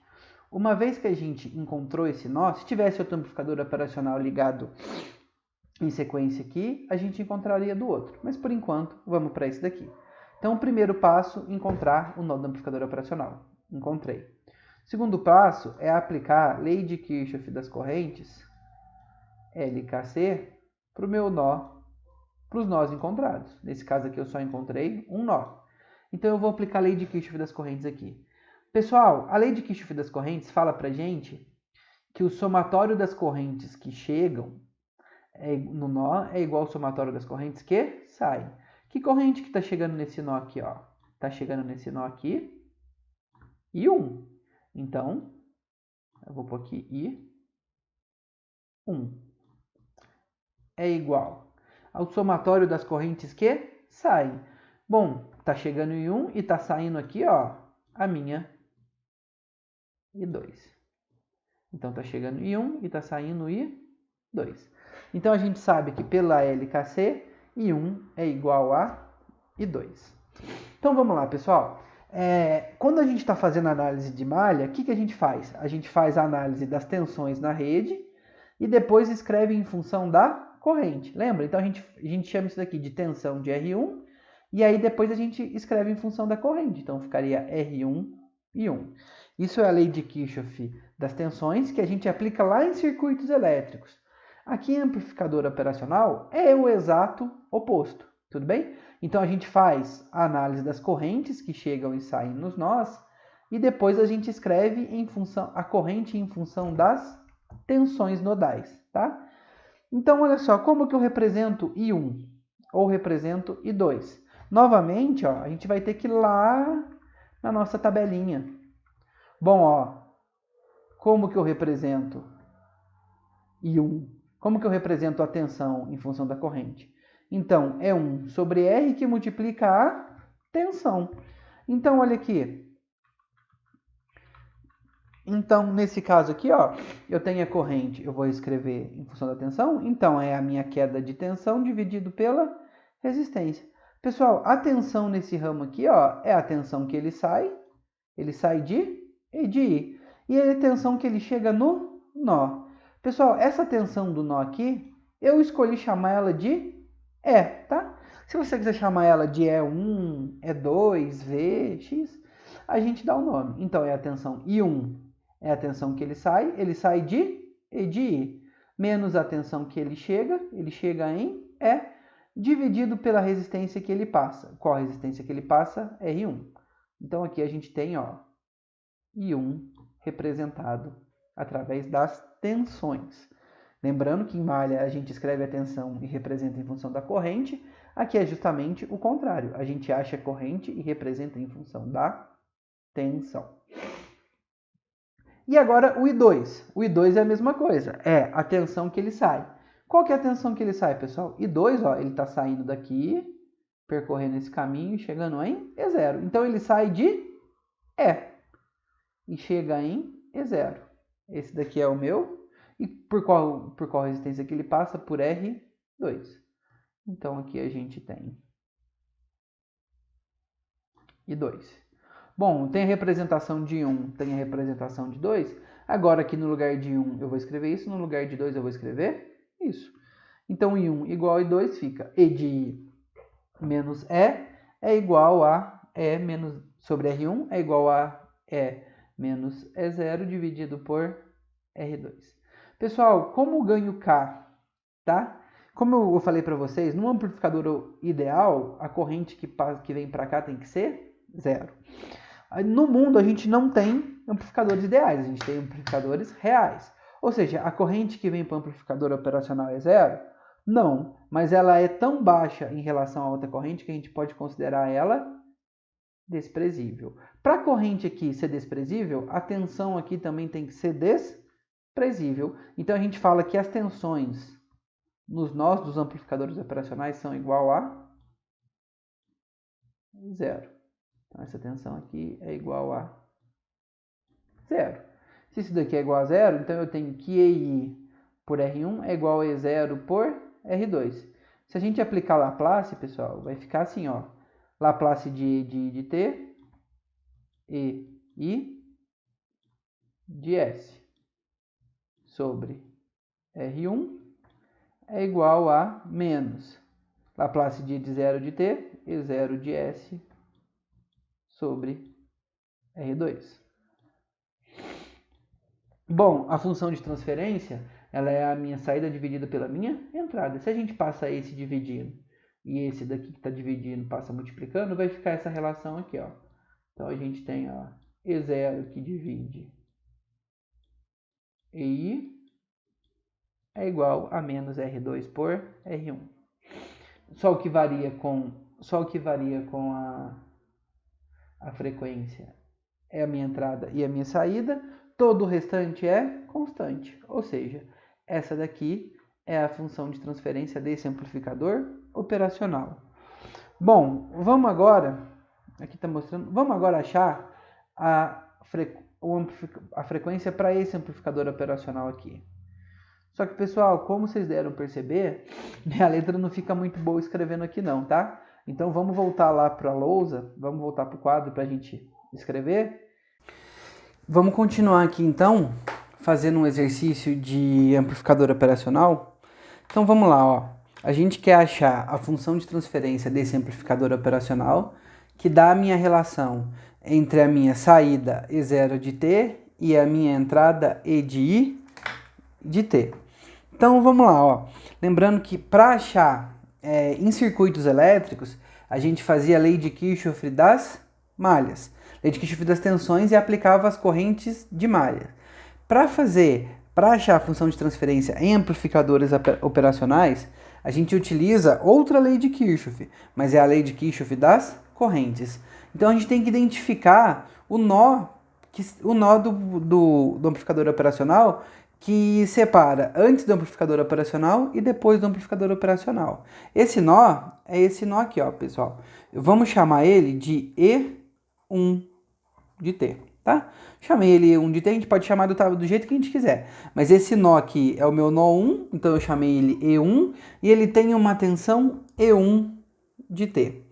A: Uma vez que a gente encontrou esse nó, se tivesse outro amplificador operacional ligado em sequência aqui, a gente encontraria do outro. Mas, por enquanto, vamos para esse daqui. Então, o primeiro passo, encontrar o nó do amplificador operacional. Encontrei. Segundo passo é aplicar a lei de Kirchhoff das correntes, LKC, para o meu nó para os nós encontrados. Nesse caso aqui eu só encontrei um nó. Então eu vou aplicar a lei de Kirchhoff das correntes aqui. Pessoal, a lei de Kirchhoff das correntes fala para gente que o somatório das correntes que chegam no nó é igual ao somatório das correntes que saem. Que corrente que está chegando nesse nó aqui? Está chegando nesse nó aqui e 1. Então, eu vou pôr aqui e 1 é igual ao somatório das correntes que saem. Bom, está chegando em 1 e está saindo aqui, a minha I2. Então, está chegando em 1 e está saindo I2. Então, a gente sabe que pela LKC, I1 é igual a I2. Então, vamos lá, pessoal. Quando a gente está fazendo análise de malha, o que a gente faz? A gente faz a análise das tensões na rede e depois escreve em função da corrente. Lembra? Então, a gente chama isso daqui de tensão de R1 e aí depois a gente escreve em função da corrente. Então, ficaria R1 e 1. Isso é a lei de Kirchhoff das tensões que a gente aplica lá em circuitos elétricos. Aqui em amplificador operacional é o exato oposto, tudo bem? Então a gente faz a análise das correntes que chegam e saem nos nós e depois a gente escreve a corrente em função das tensões nodais, tá? Então olha só, como que eu represento I1 ou represento I2? Novamente, a gente vai ter que ir lá na nossa tabelinha. Bom, como que eu represento I1? Como que eu represento a tensão em função da corrente? Então, é 1 sobre R que multiplica a tensão. Então, olha aqui. Então, nesse caso aqui, eu tenho a corrente, eu vou escrever em função da tensão. Então, é a minha queda de tensão dividido pela resistência. Pessoal, a tensão nesse ramo aqui, é a tensão que ele sai de E de I. E a tensão que ele chega no nó. Pessoal, essa tensão do nó aqui, eu escolhi chamar ela de E, tá? Se você quiser chamar ela de E1, E2, V, X, a gente dá o nome. Então, é a tensão I1, é a tensão que ele sai de E de I, menos a tensão que ele chega em E, dividido pela resistência que ele passa. Qual a resistência que ele passa? R1. Então, aqui a gente tem, I1 representado através das tensões. Lembrando que em malha a gente escreve a tensão e representa em função da corrente. Aqui é justamente o contrário. A gente acha a corrente e representa em função da tensão. E agora o I2. O I2 é a mesma coisa. É a tensão que ele sai. Qual que é a tensão que ele sai, pessoal? I2, ele está saindo daqui, percorrendo esse caminho, chegando em E0. Então ele sai de E e chega em E0. Esse daqui é o meu. E por qual resistência que ele passa? Por R2. Então, aqui a gente tem I2. Bom, tem a representação de 1, tem a representação de 2. Agora, aqui no lugar de 1 eu vou escrever isso, no lugar de 2 eu vou escrever isso. Então, I1 igual a I2 fica E de I menos E é igual a E menos sobre R1 é igual a E menos E0 dividido por R2. Pessoal, como ganho K, tá? Como eu falei para vocês, no amplificador ideal, a corrente que vem para cá tem que ser 0. No mundo, a gente não tem amplificadores ideais, a gente tem amplificadores reais. Ou seja, a corrente que vem para o amplificador operacional é 0? Não, mas ela é tão baixa em relação a outra corrente que a gente pode considerar ela desprezível. Para a corrente aqui ser desprezível, a tensão aqui também tem que ser desprezível. Então, a gente fala que as tensões nos nós dos amplificadores operacionais são igual a 0. Então, essa tensão aqui é igual a 0. Se isso daqui é igual a 0, então eu tenho que EI por R1 é igual a E0 por R2. Se a gente aplicar Laplace, pessoal, vai ficar assim, Laplace de T, EI de S sobre R1 é igual a menos Laplace de 0 de T, E0 de S sobre R2. Bom, a função de transferência, ela é a minha saída dividida pela minha entrada. Se a gente passa esse dividindo e esse daqui que está dividindo passa multiplicando, vai ficar essa relação aqui, ó. Então a gente tem, ó, E0 que divide EI é igual a menos R2 por R1. Só o que varia com a frequência é a minha entrada e a minha saída, todo o restante é constante, ou seja, essa daqui é a função de transferência desse amplificador operacional. Bom, vamos agora, aqui está mostrando, vamos agora achar a frequência para esse amplificador operacional aqui. Só que, pessoal, como vocês deram perceber, minha letra não fica muito boa escrevendo aqui não, tá? Então vamos voltar lá para a lousa, vamos voltar para o quadro para a gente escrever. Vamos continuar aqui então, fazendo um exercício de amplificador operacional. Então vamos lá, ó. A gente quer achar a função de transferência desse amplificador operacional, que dá a minha relação entre a minha saída E0 de t e a minha entrada E de I de t. Então vamos lá, ó. Lembrando que para achar em circuitos elétricos, a gente fazia a lei de Kirchhoff das malhas, lei de Kirchhoff das tensões e aplicava as correntes de malha. Para achar a função de transferência em amplificadores operacionais, a gente utiliza outra lei de Kirchhoff, mas é a lei de Kirchhoff das correntes. Então a gente tem que identificar o nó do amplificador operacional que separa antes do amplificador operacional e depois do amplificador operacional. Esse nó é esse nó aqui, ó, pessoal. Vamos chamar ele de E1 de t, tá? Chamei ele E1 de t, a gente pode chamar do jeito que a gente quiser. Mas esse nó aqui é o meu nó 1, então eu chamei ele E1, e ele tem uma tensão E1 de t.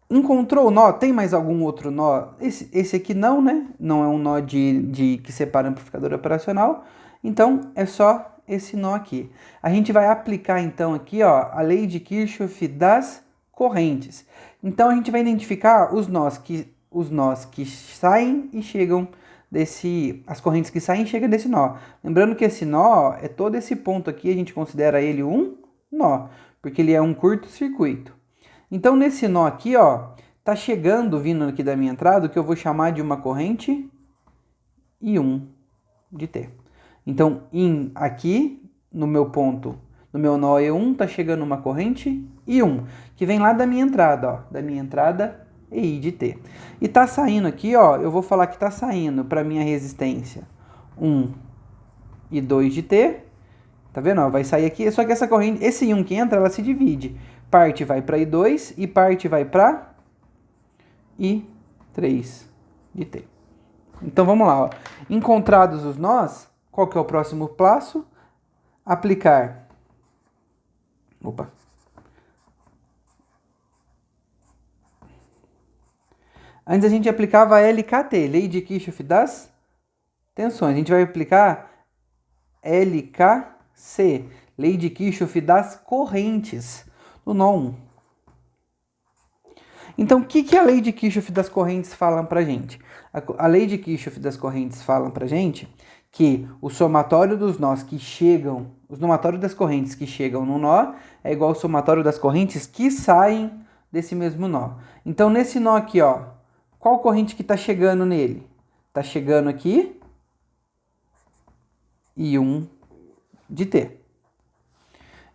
A: Encontrou o nó? Tem mais algum outro nó? Esse aqui não, né? Não é um nó que separa o amplificador operacional. Então, é só esse nó aqui. A gente vai aplicar, então, aqui, ó, a lei de Kirchhoff das correntes. Então, a gente vai identificar os nós que saem e chegam as correntes que saem e chegam desse nó. Lembrando que esse nó, é todo esse ponto aqui, a gente considera ele um nó, porque ele é um curto-circuito. Então, nesse nó aqui, ó, tá vindo aqui da minha entrada, o que eu vou chamar de uma corrente I1 de t. Então, aqui, no meu nó E1, tá chegando uma corrente I1, que vem lá da minha entrada, ó, da minha entrada EI de t. E tá saindo aqui, ó, eu vou falar que tá saindo para minha resistência 1 e 2 de t. Tá vendo? Ó, vai sair aqui, só que essa corrente, esse I1 que entra, ela se divide. Parte vai para I2 e parte vai para I3 de t. Então vamos lá, ó. Encontrados os nós, qual que é o próximo passo? Aplicar. Opa. Antes a gente aplicava a LKT, lei de Kirchhoff das tensões. A gente vai aplicar LKC, lei de Kirchhoff das correntes, no nó 1. Então, o que a lei de Kirchhoff das correntes fala pra gente? A lei de Kirchhoff das correntes fala pra gente que o somatório dos nós que chegam, o somatório das correntes que chegam no nó é igual ao somatório das correntes que saem desse mesmo nó. Então, nesse nó aqui, ó, qual corrente que está chegando nele? Está chegando aqui I1 de t.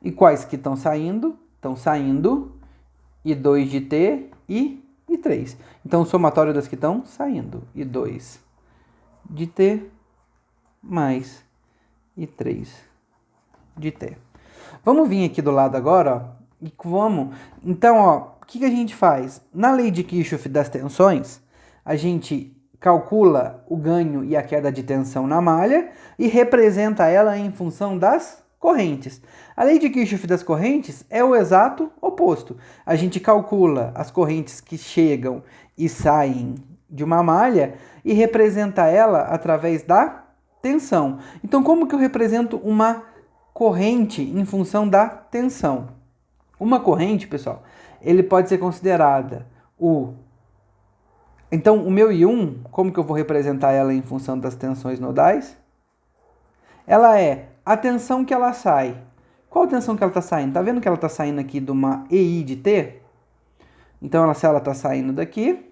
A: E quais que estão saindo? Estão saindo I2 de t e I3. Então, o somatório das que estão saindo, I2 de t mais I3 de t. Vamos vir aqui do lado agora, ó, e vamos... Então, ó, o que a gente faz? Na lei de Kirchhoff das tensões, a gente calcula o ganho e a queda de tensão na malha e representa ela em função das correntes. A lei de Kirchhoff das correntes é o exato oposto. A gente calcula as correntes que chegam e saem de uma malha e representa ela através da tensão. Então, como que eu represento uma corrente em função da tensão? Uma corrente, pessoal, ele pode ser considerada Então, o meu I1, como que eu vou representar ela em função das tensões nodais? Ela é a tensão que ela sai Qual tensão que ela está saindo? Tá vendo que ela está saindo aqui de uma EI de T? Então, se ela está saindo daqui,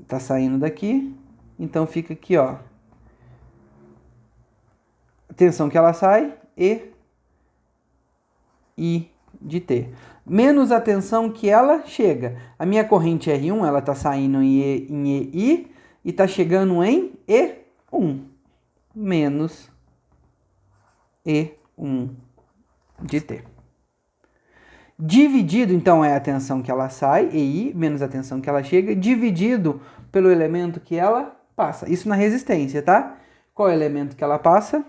A: está saindo daqui, então fica aqui, ó. A tensão que ela sai, EI de T. Menos a tensão que ela chega. A minha corrente R1, ela está saindo em EI e está chegando em E1. Menos E1 de T. Dividido, então, é a tensão que ela sai, EI, menos a tensão que ela chega, dividido pelo elemento que ela passa. Isso na resistência, tá? Qual é o elemento que ela passa?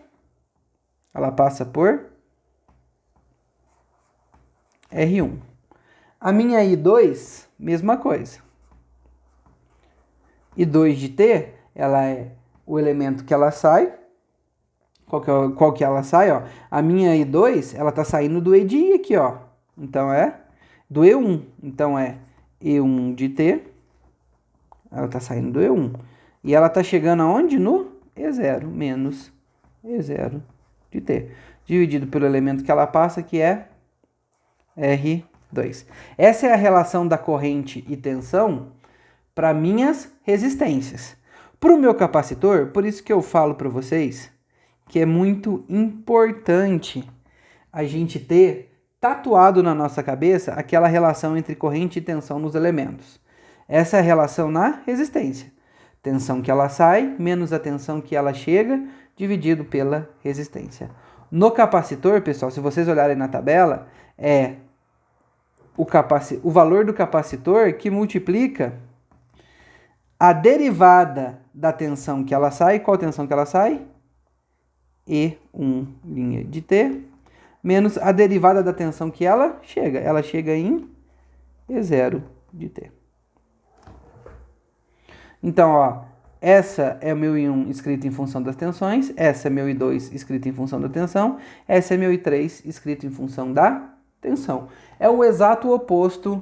A: Ela passa por R1. A minha I2, mesma coisa. I2 de T, ela é o elemento que ela sai. Qual que ela sai, ó? A minha I2, ela tá saindo do E de I aqui, ó. Então é do E1. Então é E1 de T. Ela tá saindo do E1. E ela tá chegando aonde? No E0 menos E0 de T. Dividido pelo elemento que ela passa, que é R2. Essa é a relação da corrente e tensão para minhas resistências. Para o meu capacitor, por isso que eu falo para vocês que é muito importante a gente ter tatuado na nossa cabeça aquela relação entre corrente e tensão nos elementos. Essa é a relação na resistência. Tensão que ela sai, menos a tensão que ela chega, dividido pela resistência. No capacitor, pessoal, se vocês olharem na tabela, é o valor do capacitor que multiplica a derivada da tensão que ela sai. Qual tensão que ela sai? E1 linha de T, menos a derivada da tensão que ela chega. Ela chega em E0 de T. Então, ó, essa é o meu I1 escrito em função das tensões, essa é meu I2 escrito em função da tensão, essa é meu I3 escrito em função da tensão. É o exato oposto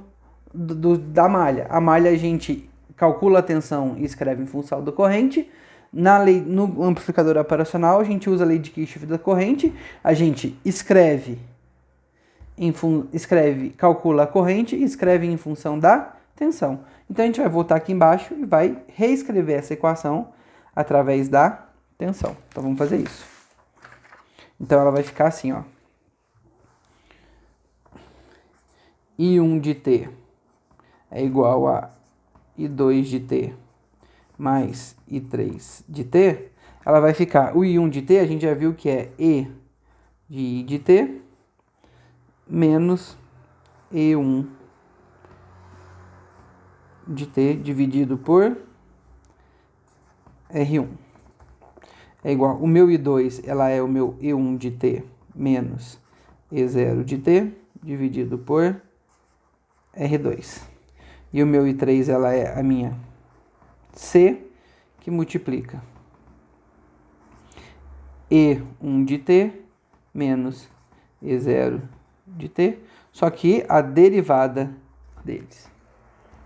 A: da malha. A malha a gente calcula a tensão e escreve em função da corrente. No amplificador operacional, a gente usa a lei de Kirchhoff da corrente, a gente calcula a corrente e escreve em função da tensão. Então, a gente vai voltar aqui embaixo e vai reescrever essa equação através da tensão. Então, vamos fazer isso. Então, ela vai ficar assim, ó. I1 de T é igual a I2 de T mais I3 de T, ela vai ficar, o I1 de T, a gente já viu que é E de I de T, menos E1 de T dividido por R1. É igual, o meu I2, ela é o meu E1 de T menos E0 de T dividido por R2. E o meu I3, ela é a minha C, que multiplica E1 de T menos E0 de T, só que a derivada deles.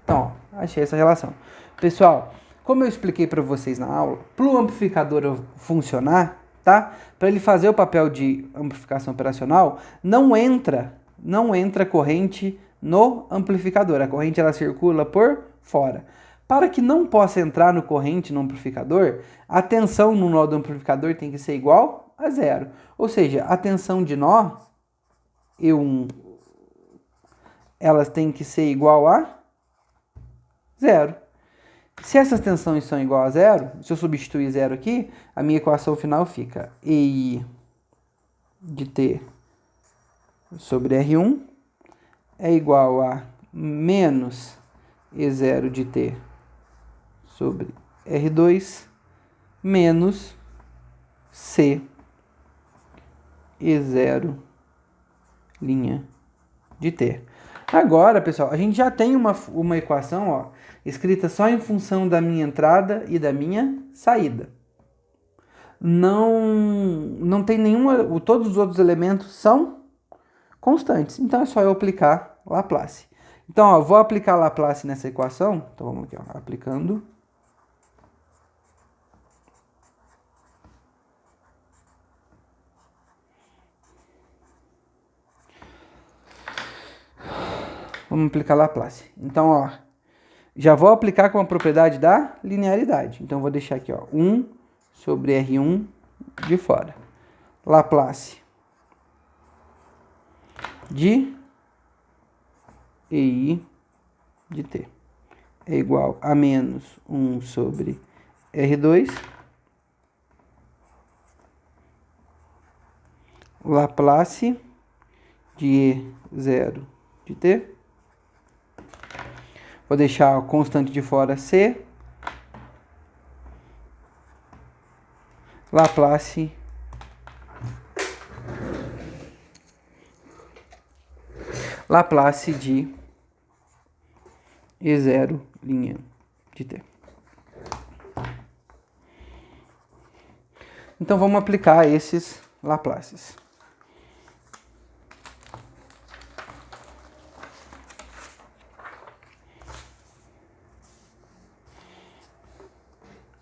A: Então, ó, achei essa relação. Pessoal, como eu expliquei para vocês na aula, para o amplificador funcionar, tá? Para ele fazer o papel de amplificação operacional, não entra corrente no amplificador. A corrente ela circula por fora. Para que não possa entrar no corrente no amplificador, a tensão no nó do amplificador tem que ser igual a zero. Ou seja, a tensão de nó, E1, elas têm que ser igual a zero. Se essas tensões são igual a zero, se eu substituir zero aqui, a minha equação final fica EI de T sobre R1 é igual a menos E0 de T sobre R2 menos C E0 linha de T. Agora, pessoal, a gente já tem uma equação, ó, escrita só em função da minha entrada e da minha saída. Não tem nenhuma, todos os outros elementos são constantes. Então é só eu aplicar Laplace. Então, ó, vou aplicar Laplace nessa equação. Então vamos aqui, ó, aplicando. Vamos aplicar Laplace. Então, ó, já vou aplicar com a propriedade da linearidade. Então, vou deixar aqui, ó, 1 sobre R1 de fora. Laplace de EI de t é igual a menos 1 sobre R2 Laplace de E0 de t. Vou deixar a constante de fora C. Laplace de E0' de t. Então vamos aplicar esses Laplaces.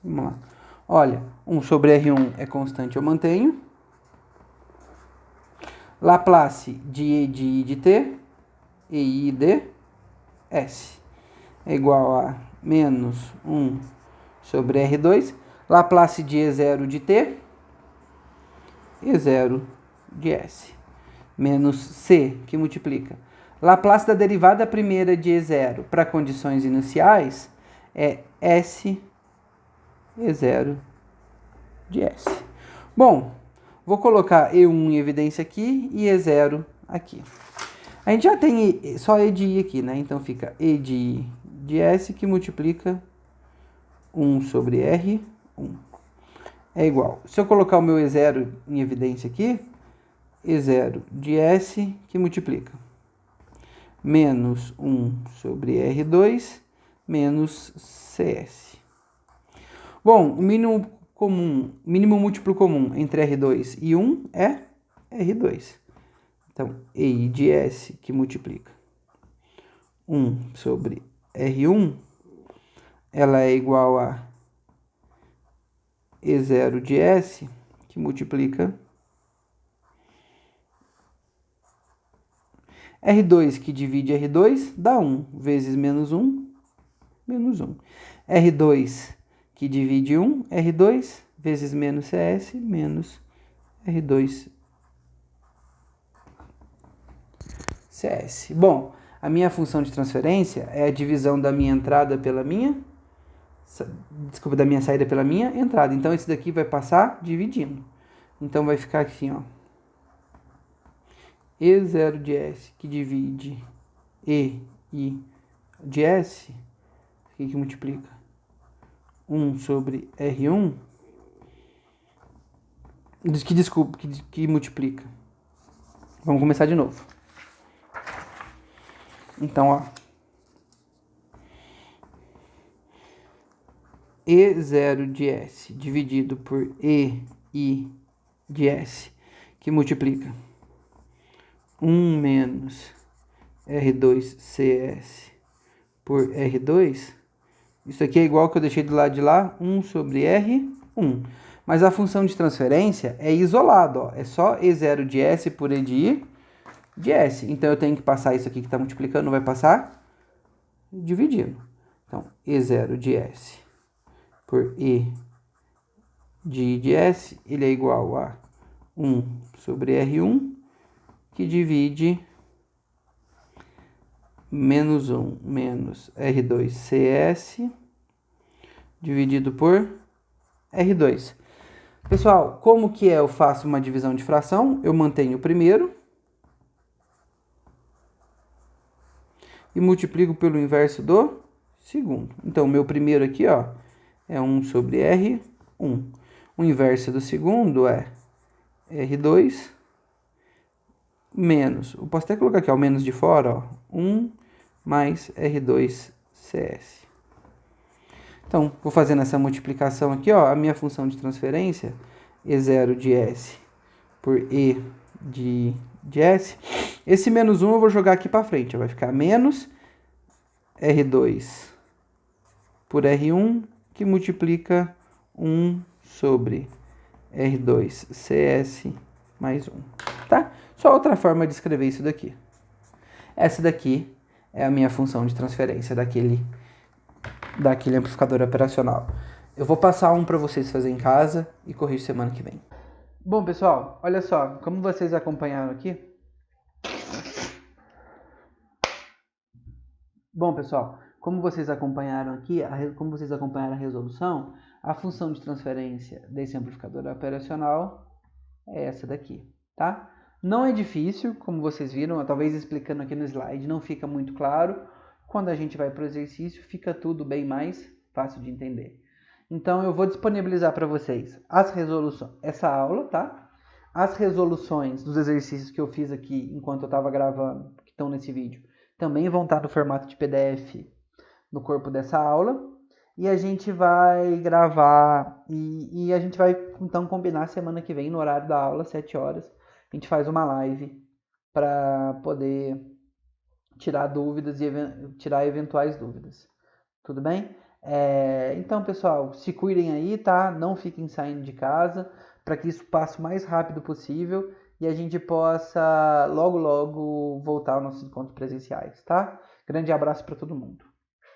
A: Vamos lá. Olha, 1 sobre R1 é constante, eu mantenho. Laplace de E de I de t, EI de S, é igual a menos 1 sobre R2. Laplace de E0 de t, E0 de S, menos C, que multiplica. Laplace da derivada primeira de E0 para condições iniciais é S E0 de S. Bom, vou colocar E1 em evidência aqui e E0 aqui. A gente já tem só E de I aqui, né? Então fica E de I de S que multiplica 1 sobre R1. É igual. Se eu colocar o meu E0 em evidência aqui, E0 de S que multiplica menos 1 sobre R2 menos CS. Bom, o mínimo múltiplo comum entre R2 e 1 é R2. Então, EI de S que multiplica 1 sobre R1, ela é igual a E0 de S que multiplica R2 que divide R2 dá 1 vezes menos 1, menos 1. R2 que divide 1, R2 vezes menos CS, menos R2 CS. Bom, a minha função de transferência é a divisão da minha entrada pela minha... Desculpa, da minha saída pela minha entrada. Então, esse daqui vai passar dividindo. Então, vai ficar assim, ó. E0 de S que divide EI de S, o que multiplica? 1 sobre R1, que multiplica. Vamos começar de novo. Então, ó. E0 de S dividido por EI de S, que multiplica 1 menos R2CS por R2. Isso aqui é igual ao que eu deixei do lado de lá, 1 sobre R1. Mas a função de transferência é isolado, ó. É só E0 de S por E de I de S. Então, eu tenho que passar isso aqui que está multiplicando, vai passar dividindo. Então, E0 de S por E de I de S, ele é igual a 1 sobre R1, que divide menos 1 menos R2CS dividido por R2. Pessoal, como que eu faço uma divisão de fração? Eu mantenho o primeiro e multiplico pelo inverso do segundo. Então, o meu primeiro aqui, ó, é 1 sobre R1. O inverso do segundo é R2 menos, eu posso até colocar aqui, ó, o menos de fora, ó, 1 mais R2CS. Então, vou fazendo essa multiplicação aqui, ó, a minha função de transferência, E0 de S por E de S. Esse menos 1 eu vou jogar aqui para frente, ó, vai ficar menos R2 por R1, que multiplica 1 sobre R2CS mais 1, tá? Só outra forma de escrever isso daqui. Essa daqui
B: é a minha função de transferência daquele amplificador operacional. Eu vou passar um para vocês fazerem em casa e corrijo semana que vem.
A: Bom, pessoal, olha só, como vocês acompanharam aqui. Bom, pessoal, como vocês acompanharam aqui, como vocês acompanharam a resolução, a função de transferência desse amplificador operacional é essa daqui, tá? Não é difícil, como vocês viram, talvez explicando aqui no slide não fica muito claro. Quando a gente vai para o exercício, fica tudo bem mais fácil de entender. Então eu vou disponibilizar para vocês essa aula, tá? As resoluções dos exercícios que eu fiz aqui enquanto eu estava gravando, que estão nesse vídeo, também vão estar no formato de PDF no corpo dessa aula. E a gente vai gravar e a gente vai então combinar semana que vem no horário da aula, 7 horas. A gente faz uma live para poder tirar dúvidas e tirar eventuais dúvidas. Tudo bem? Então, pessoal, se cuidem aí, tá? Não fiquem saindo de casa para que isso passe o mais rápido possível e a gente possa logo voltar aos nossos encontros presenciais, tá? Grande abraço para todo mundo.